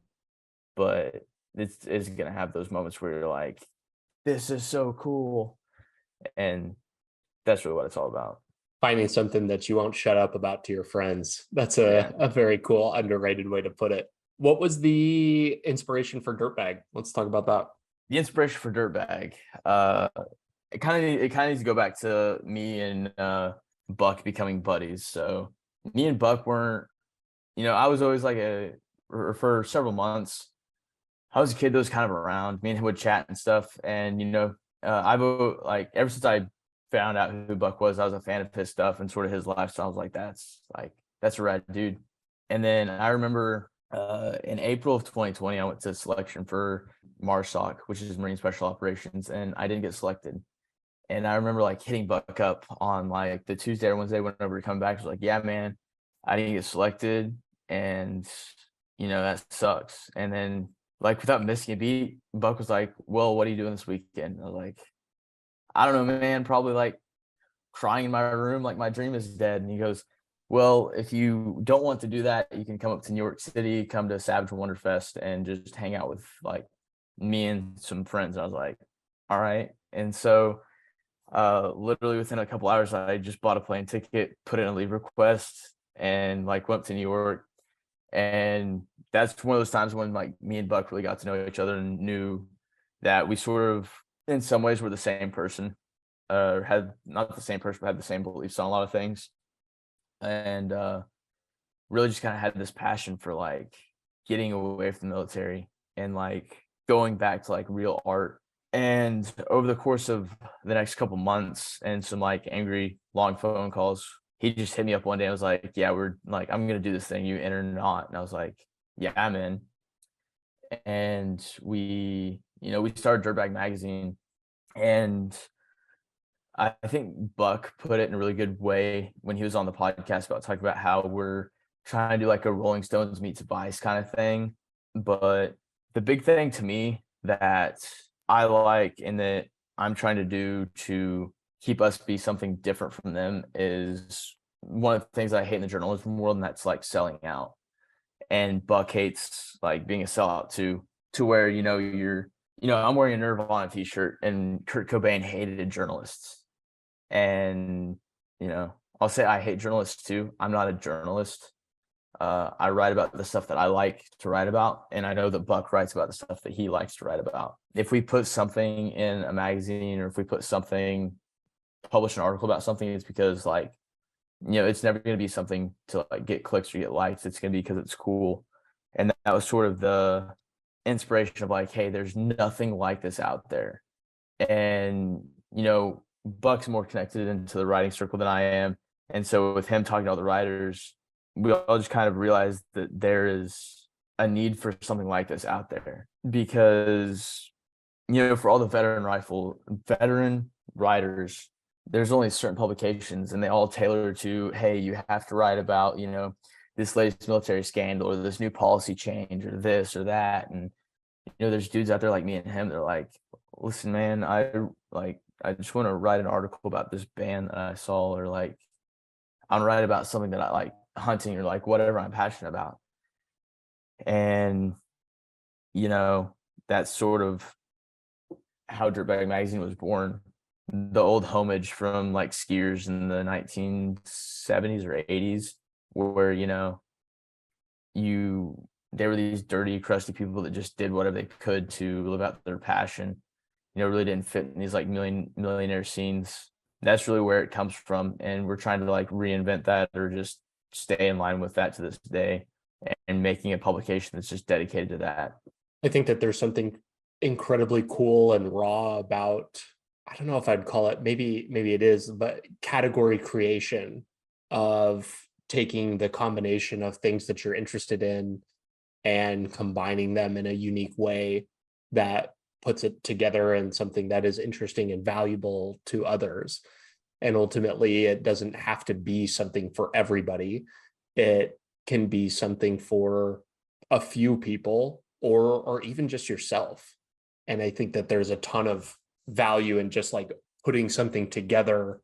but it's going to have those moments where you're like, this is so cool. And that's really what it's all about. Finding something that you won't shut up about to your friends. That's a very cool, underrated way to put it. What was the inspiration for Dirtbag? Let's talk about that. The inspiration for Dirtbag, it kind of needs to go back to me and Buck becoming buddies. So me and Buck weren't, I was always like for several months, I was a kid that was kind of around. Me and him would chat and stuff. And, I've like, ever since I found out who Buck was, I was a fan of his stuff and sort of his lifestyle. I was like, that's a rad dude. And then I remember in April of 2020, I went to selection for MARSOC, which is Marine Special Operations, and I didn't get selected. And I remember like hitting Buck up on like the Tuesday or Wednesday whenever he come back. I was like, yeah, man, I didn't get selected. And, that sucks. And then like without missing a beat, Buck was like, well, what are you doing this weekend? I was like, I don't know, man, probably like crying in my room, like my dream is dead. And he goes, well, if you don't want to do that, you can come up to New York City, come to Savage Wonderfest and just hang out with like me and some friends. I was like, all right. And so literally within a couple hours, I just bought a plane ticket, put in a leave request, and like went to New York. And that's one of those times when like me and Buck really got to know each other and knew that we sort of, in some ways, were the same person. Had not the same person, but had the same beliefs on a lot of things. And really just kind of had this passion for like getting away from the military and like going back to like real art. And over the course of the next couple months and some like angry long phone calls, he just hit me up one day and was like, yeah, we're like, I'm gonna do this thing, you in or not? And I was like, yeah, I'm in. And we started Dirtbag Magazine. And I think Buck put it in a really good way when he was on the podcast about talking about how we're trying to do like a Rolling Stones meets Vice kind of thing. But the big thing to me that I like and that I'm trying to do to keep us be something different from them is one of the things I hate in the journalism world, and that's like selling out. And Buck hates like being a sellout too, to where, I'm wearing a Nirvana t-shirt and Kurt Cobain hated journalists. And, I'll say I hate journalists too. I'm not a journalist. I write about the stuff that I like to write about, and I know that Buck writes about the stuff that he likes to write about. If we put something in a magazine, or if we publish an article about something, it's because like, it's never going to be something to like get clicks or get likes. It's going to be because it's cool. And that was sort of the inspiration of like, hey, there's nothing like this out there. And, Buck's more connected into the writing circle than I am. And so with him talking to all the writers, we all just kind of realized that there is a need for something like this out there, because, for all the veteran writers, there's only certain publications, and they all tailor to, hey, you have to write about, this latest military scandal or this new policy change or this or that. And, there's dudes out there like me and him, they're like, listen, man, I just want to write an article about this band that I saw, or like, I'm write about something that I like, hunting, or like whatever I'm passionate about. And, that's sort of how Dirtbag Magazine was born. The old homage from like skiers in the 1970s or 80s, where, they were these dirty, crusty people that just did whatever they could to live out their passion. Really didn't fit in these like millionaire scenes. That's really where it comes from, and we're trying to like reinvent that, or just stay in line with that to this day, and making a publication that's just dedicated to that. I think that there's something incredibly cool and raw about, I don't know if I'd call it, maybe it is, but category creation, of taking the combination of things that you're interested in and combining them in a unique way that puts it together in something that is interesting and valuable to others. And ultimately, it doesn't have to be something for everybody. It can be something for a few people, or even just yourself. And I think that there's a ton of value in just like putting something together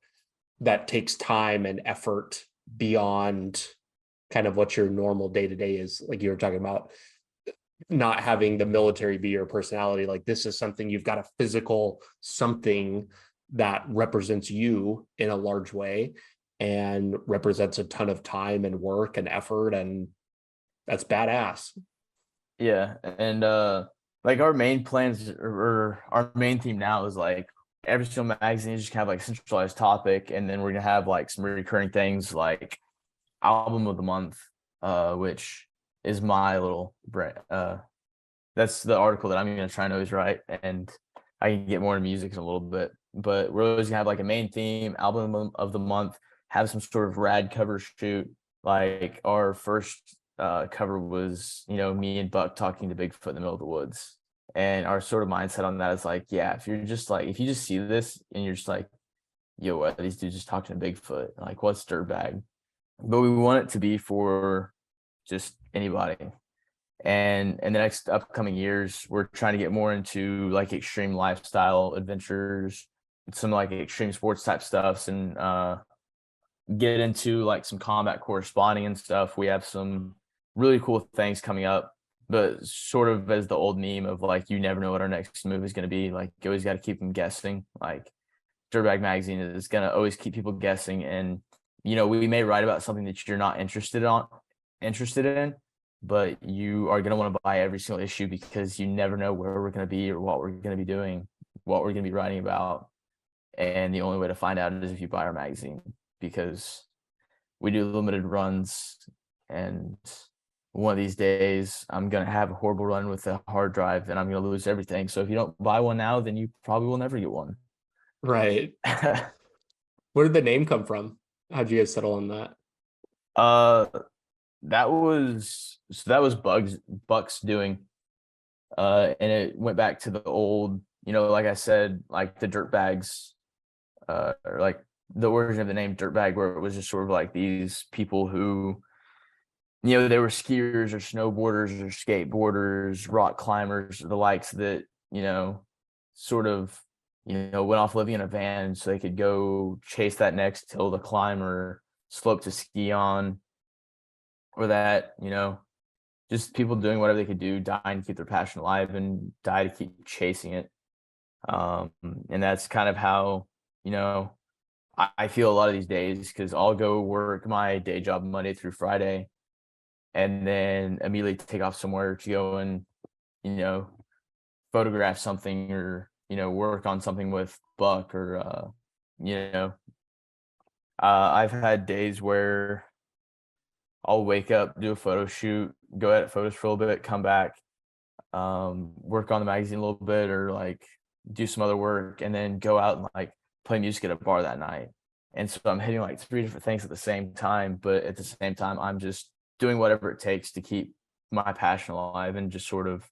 that takes time and effort beyond kind of what your normal day-to-day is. Like you were talking about, not having the military be your personality. Like, this is something, you've got a physical something that represents you in a large way and represents a ton of time and work and effort, and that's badass. Yeah. And like our main plans, or our main theme now, is like every single magazine is just kind of like centralized topic, and then we're gonna have like some recurring things like album of the month, which is my little brand. That's the article that I'm gonna try and always write, and I can get more into music in a little bit. But we're always gonna have like a main theme, album of the month, have some sort of rad cover shoot. Like our first cover was, me and Buck talking to Bigfoot in the middle of the woods. And our sort of mindset on that is like, yeah, if you just see this and you're just like, yo, what, these dudes just talking to Bigfoot, like, what's Dirtbag? But we want it to be for just anybody. And in the next upcoming years, we're trying to get more into like extreme lifestyle adventures, some like extreme sports type stuffs, and get into like some combat corresponding and stuff. We have some really cool things coming up but sort of as the old meme of like, you never know what our next move is going to be. Like, you always got to keep them guessing. Like, Dirtbag Magazine is going to always keep people guessing. And, we may write about something that you're not interested in, but you are going to want to buy every single issue because you never know where we're going to be or what we're going to be doing, what we're going to be writing about. And the only way to find out is if you buy our magazine, because we do limited runs, and one of these days I'm going to have a horrible run with a hard drive and I'm going to lose everything. So if you don't buy one now, then you probably will never get one. Right. Where did the name come from? How'd you guys settle on that? That was Buck's doing. And it went back to the old, like I said, like the Dirtbags, or like the origin of the name Dirtbag, where it was just sort of like these people who, they were skiers or snowboarders or skateboarders, rock climbers, the likes that, sort of, went off living in a van so they could go chase that next hill to climb or slope to ski on, or that, just people doing whatever they could do, dying to keep their passion alive and die to keep chasing it. And that's kind of how, I feel a lot of these days, because I'll go work my day job Monday through Friday and then immediately take off somewhere to go and, photograph something or, work on something with Buck or, I've had days where I'll wake up, do a photo shoot, go edit photos for a little bit, come back, work on the magazine a little bit, or like do some other work, and then go out and like play music at a bar that night. And so I'm hitting like 3 different things at the same time, but at the same time, I'm just doing whatever it takes to keep my passion alive and just sort of,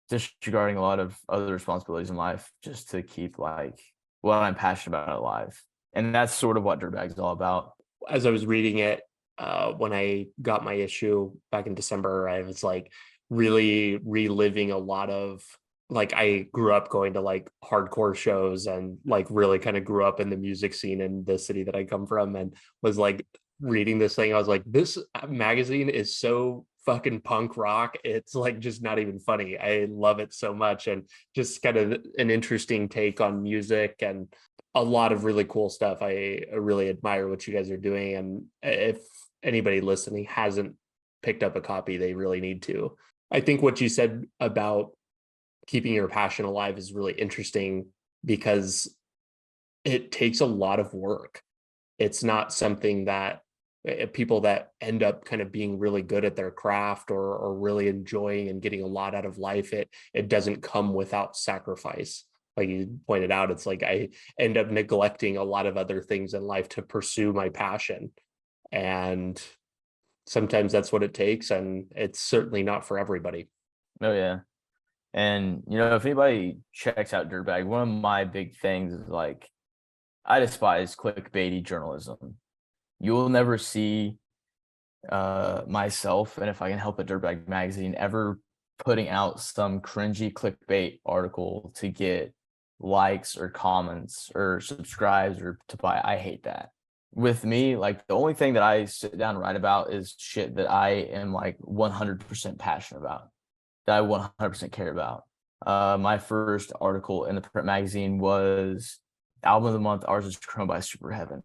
disregarding a lot of other responsibilities in life just to keep like what I'm passionate about alive. And that's sort of what Dirtbag is all about. As I was reading it, when I got my issue back in December, I was like really reliving a lot of, like, I grew up going to like hardcore shows and like really kind of grew up in the music scene in the city that I come from, and was like reading this thing. I was like, this magazine is so fucking punk rock. It's like just not even funny. I love it so much, and just kind of an interesting take on music and a lot of really cool stuff. I really admire what you guys are doing, and if anybody listening hasn't picked up a copy, they really need to. I think what you said about keeping your passion alive is really interesting, because it takes a lot of work. It's not something that people that end up kind of being really good at their craft or really enjoying and getting a lot out of life, it doesn't come without sacrifice. Like you pointed out, it's like I end up neglecting a lot of other things in life to pursue my passion. And sometimes that's what it takes. And it's certainly not for everybody. Oh, yeah. And, if anybody checks out Dirtbag, one of my big things is like, I despise clickbaity journalism. You will never see myself, and if I can help it, Dirtbag Magazine, ever putting out some cringy clickbait article to get likes or comments or subscribes or to buy. I hate that. With me, like the only thing that I sit down and write about is shit that I am like 100% passionate about, that I 100% care about. My first article in the print magazine was album of the month. Ours is Chrome by Super Heaven.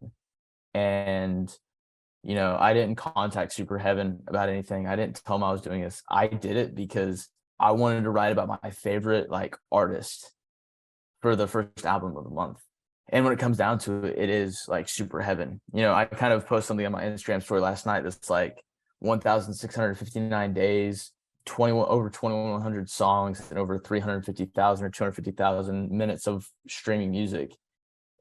And, I didn't contact Super Heaven about anything. I didn't tell them I was doing this. I did it because I wanted to write about my favorite like artist for the first album of the month. And when it comes down to it, it is like Super Heaven. I kind of posted something on my Instagram story last night that's like 1,659 days, over 2,100 songs, and over 350,000 or 250,000 minutes of streaming music.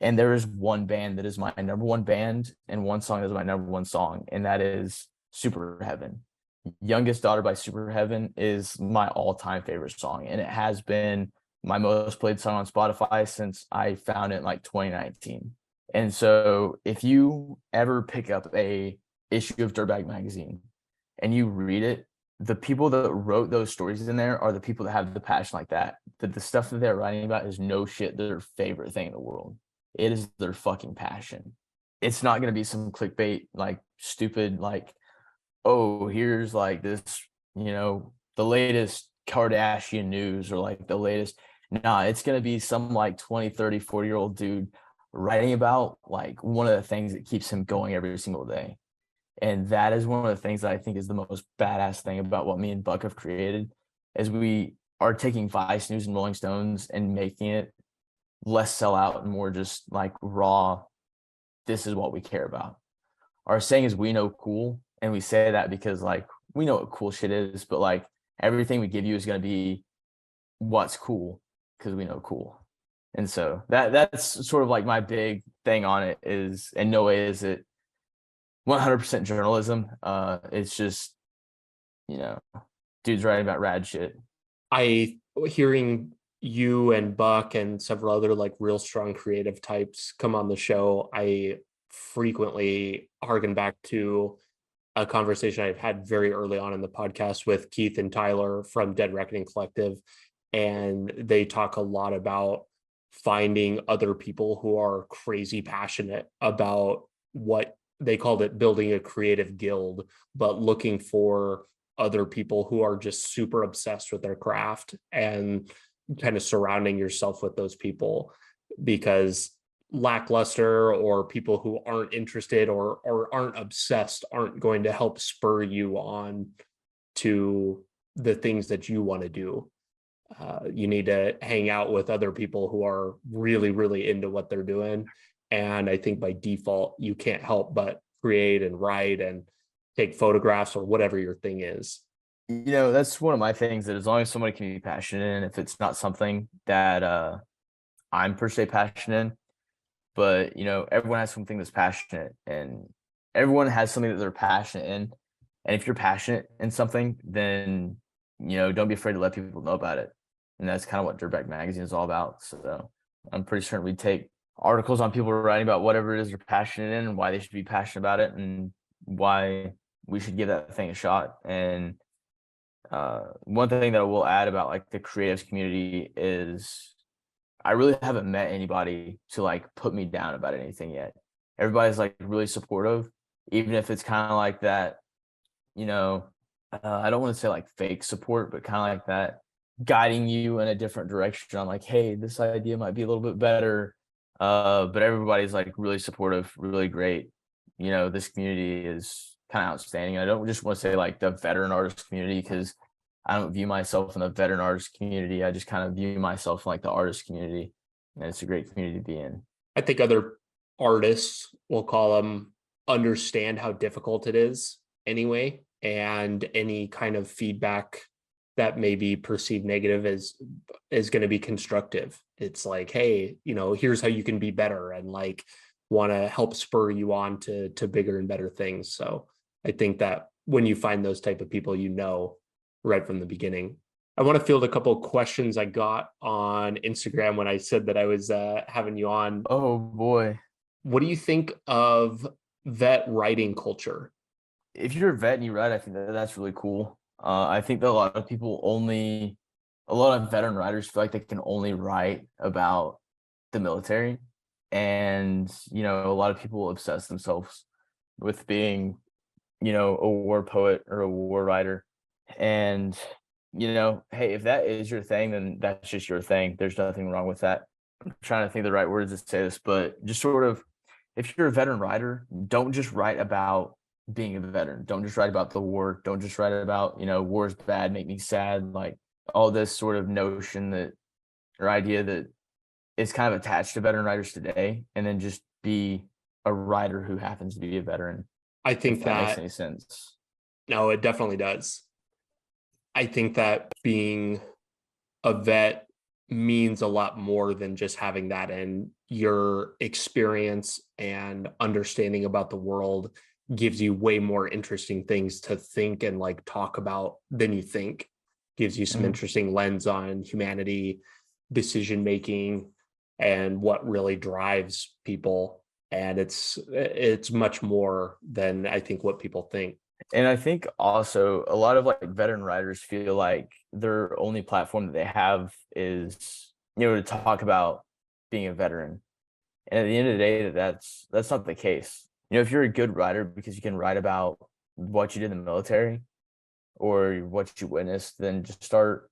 And there is one band that is my number one band and one song that is my number one song, and that is Super Heaven. Youngest Daughter by Super Heaven is my all-time favorite song, and it has been my most played song on Spotify since I found it in like 2019. And so if you ever pick up a issue of Dirtbag Magazine and you read it, the people that wrote those stories in there are the people that have the passion like that. That the stuff that they're writing about is no shit their favorite thing in the world. It is their fucking passion. It's not going to be some clickbait, like stupid, like, oh, here's like this the latest Kardashian news or like the latest. Nah, it's going to be some like 20, 30, 40-year-old dude writing about like one of the things that keeps him going every single day. And that is one of the things that I think is the most badass thing about what me and Buck have created is we are taking Vice News and Rolling Stones and making it less sell out and more just like raw. This is what we care about. Our saying is we know cool. And we say that because like we know what cool shit is, but like everything we give you is going to be what's cool because we know cool. And so that's sort of like my big thing on it is in no way is it 100% journalism. It's just, dudes writing about rad shit. Hearing you and Buck and several other like real strong creative types come on the show, I frequently harken back to a conversation I've had very early on in the podcast with Keith and Tyler from Dead Reckoning Collective. And they talk a lot about finding other people who are crazy passionate about what they called it building a creative guild, but looking for other people who are just super obsessed with their craft and kind of surrounding yourself with those people, because lackluster or people who aren't interested or aren't obsessed aren't going to help spur you on to the things that you want to do. You need to hang out with other people who are really, really into what they're doing. And I think by default, you can't help but create and write and take photographs or whatever your thing is. That's one of my things that as long as somebody can be passionate in, if it's not something that I'm per se passionate in, but everyone has something that's passionate and everyone has something that they're passionate in. And if you're passionate in something, then don't be afraid to let people know about it. And that's kind of what Dirtbag Magazine is all about. So I'm pretty certain we take articles on people writing about whatever it is they're passionate in and why they should be passionate about it and why we should give that thing a shot. And one thing that I will add about like the creatives community is I really haven't met anybody to like put me down about anything yet. Everybody's like really supportive, even if it's kind of like that, I don't want to say like fake support, but kind of like that guiding you in a different direction on like, hey, this idea might be a little bit better. But everybody's like really supportive, really great. This community is kind of outstanding. I don't just want to say like the veteran artist community because I don't view myself in the veteran artist community. I just kind of view myself in like the artist community, and it's a great community to be in. I think other artists, we'll call them, understand how difficult it is anyway, and any kind of feedback that may be perceived negative is going to be constructive. It's like, hey, here's how you can be better, and like want to help spur you on to bigger and better things. So I think that when you find those type of people, right from the beginning. I want to field a couple of questions I got on Instagram when I said that I was having you on. Oh boy. What do you think of vet writing culture? If you're a vet and you write, I think that's really cool. I think that a lot of veteran writers feel like they can only write about the military. And, a lot of people obsess themselves with being, a war poet or a war writer. And, hey, if that is your thing, then that's just your thing. There's nothing wrong with that. I'm trying to think of the right words to say this, but just sort of, if you're a veteran writer, don't just write about being a veteran. Don't just write about the war. Don't just write about, war's bad, make me sad, like all this sort of notion that or idea that is kind of attached to veteran writers today, and then just be a writer who happens to be a veteran. I think that makes any sense. No, it definitely does. I think that being a vet means a lot more than just having that, and your experience and understanding about the world gives you way more interesting things to think and like talk about than you think. Gives you some interesting lens on humanity, decision making, and what really drives people. And it's much more than I think what people think. And I think also a lot of like veteran writers feel like their only platform that they have is, to talk about being a veteran. And at the end of the day, that's not the case. If you're a good writer because you can write about what you did in the military, or what you witnessed, then just start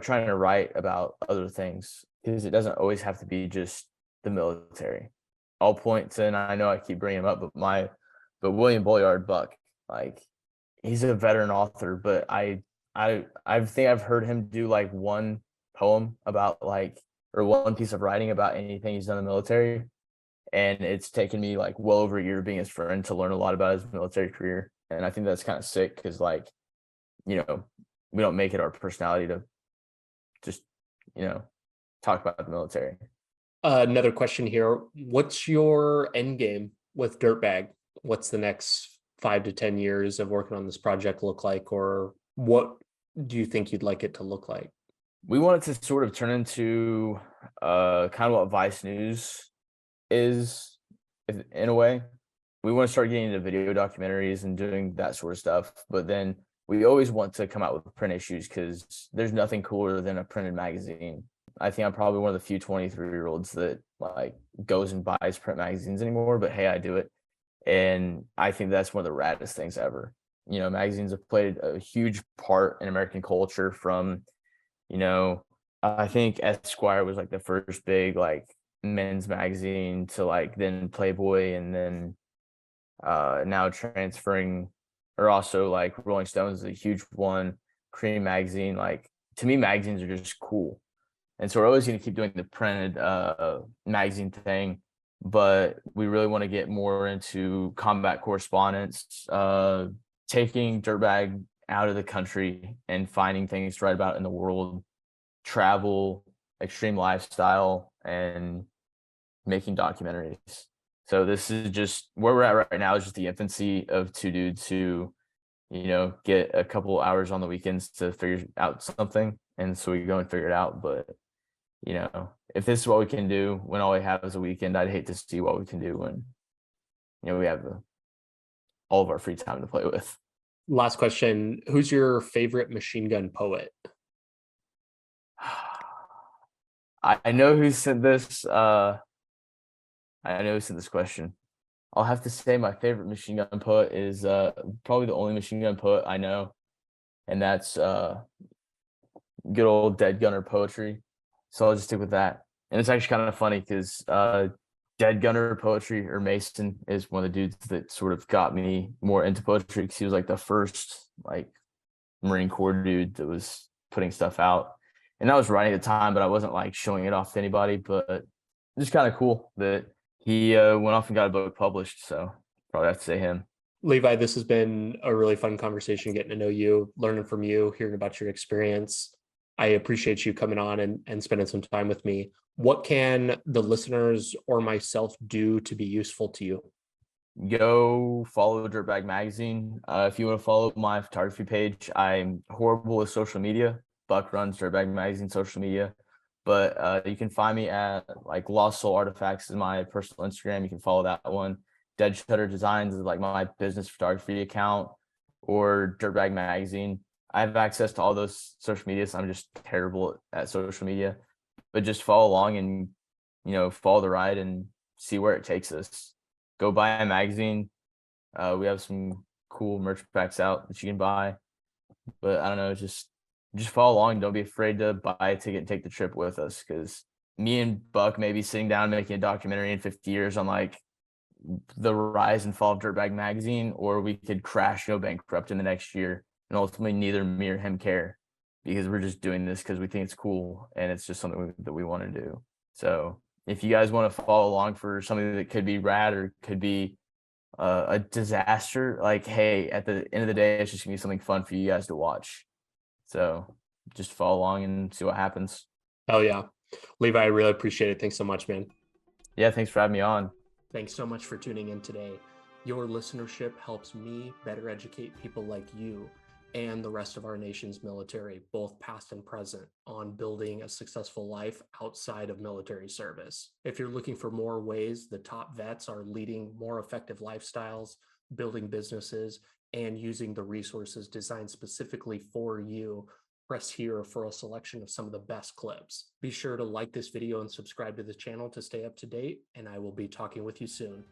trying to write about other things, because it doesn't always have to be just the military. I'll point to, and I know I keep bringing him up, but William Bolyard Buck, like, he's a veteran author, but I think I've heard him do like one poem about like, or one piece of writing about anything he's done in the military, and it's taken me like well over a year being his friend to learn a lot about his military career. And I think that's kind of sick, because like, you know, we don't make it our personality to just, you know, talk about the military. Another question here. What's your end game with Dirtbag? What's the next 5 to 10 years of working on this project look like, or what do you think you'd like it to look like? We want it to sort of turn into kind of what Vice News is, in a way. We want to start getting into video documentaries and doing that sort of stuff, but then we always want to come out with print issues, because there's nothing cooler than a printed magazine. I think I'm probably one of the few 23-year-olds that like goes and buys print magazines anymore, but hey, I do it. And I think that's one of the raddest things ever. You know, magazines have played a huge part in American culture from, you know, I think Esquire was like the first big like men's magazine, to like then Playboy, and then now transferring, or also like Rolling Stones is a huge one, Cream magazine. Like, to me, magazines are just cool. And so we're always going to keep doing the printed magazine thing, but we really want to get more into combat correspondence, taking Dirtbag out of the country and finding things to write about in the world, travel, extreme lifestyle, and making documentaries. So this is just where we're at right now, is just the infancy of two dudes who, you know, get a couple hours on the weekends to figure out something. And so we go and figure it out. But, you know, if this is what we can do when all we have is a weekend, I'd hate to see what we can do when, you know, we have all of our free time to play with. Last question. Who's your favorite machine gun poet? I know who sent this. I know who sent this question. I'll have to say my favorite machine gun poet is probably the only machine gun poet I know, and that's good old Dead Gunner Poetry. So I'll just stick with that. And it's actually kind of funny, because Dead Gunner Poetry, or Mason, is one of the dudes that sort of got me more into poetry, because he was like the first like Marine Corps dude that was putting stuff out. And I was writing at the time, but I wasn't like showing it off to anybody. But just kind of cool that he went off and got a book published. So probably have to say him. Levi, this has been a really fun conversation, getting to know you, learning from you, hearing about your experience. I appreciate you coming on and spending some time with me. What can the listeners or myself do to be useful to you? Go follow Dirtbag Magazine. If you want to follow my photography page, I'm horrible with social media. Buck runs Dirtbag Magazine social media, but you can find me at like Lost Soul Artifacts is my personal Instagram. You can follow that one. Dead Shutter Designs is like my business photography account, or Dirtbag Magazine. I have access to all those social medias. I'm just terrible at social media, but just follow along and, you know, follow the ride and see where it takes us. Go buy a magazine. We have some cool merch packs out that you can buy, but I don't know, just follow along. Don't be afraid to buy a ticket and take the trip with us, because me and Buck may be sitting down making a documentary in 50 years on like the rise and fall of Dirtbag Magazine, or we could crash, go bankrupt in the next year, and ultimately neither me or him care, because we're just doing this because we think it's cool and it's just something that we want to do. So if you guys want to follow along for something that could be rad or could be a disaster, like, hey, at the end of the day, it's just gonna be something fun for you guys to watch. So just follow along and see what happens. Oh yeah. Levi, I really appreciate it. Thanks so much, man. Yeah, thanks for having me on. Thanks so much for tuning in today. Your listenership helps me better educate people like you and the rest of our nation's military, both past and present, on building a successful life outside of military service. If you're looking for more ways the top vets are leading more effective lifestyles, building businesses, and using the resources designed specifically for you, press here for a selection of some of the best clips. Be sure to like this video and subscribe to the channel to stay up to date, and I will be talking with you soon.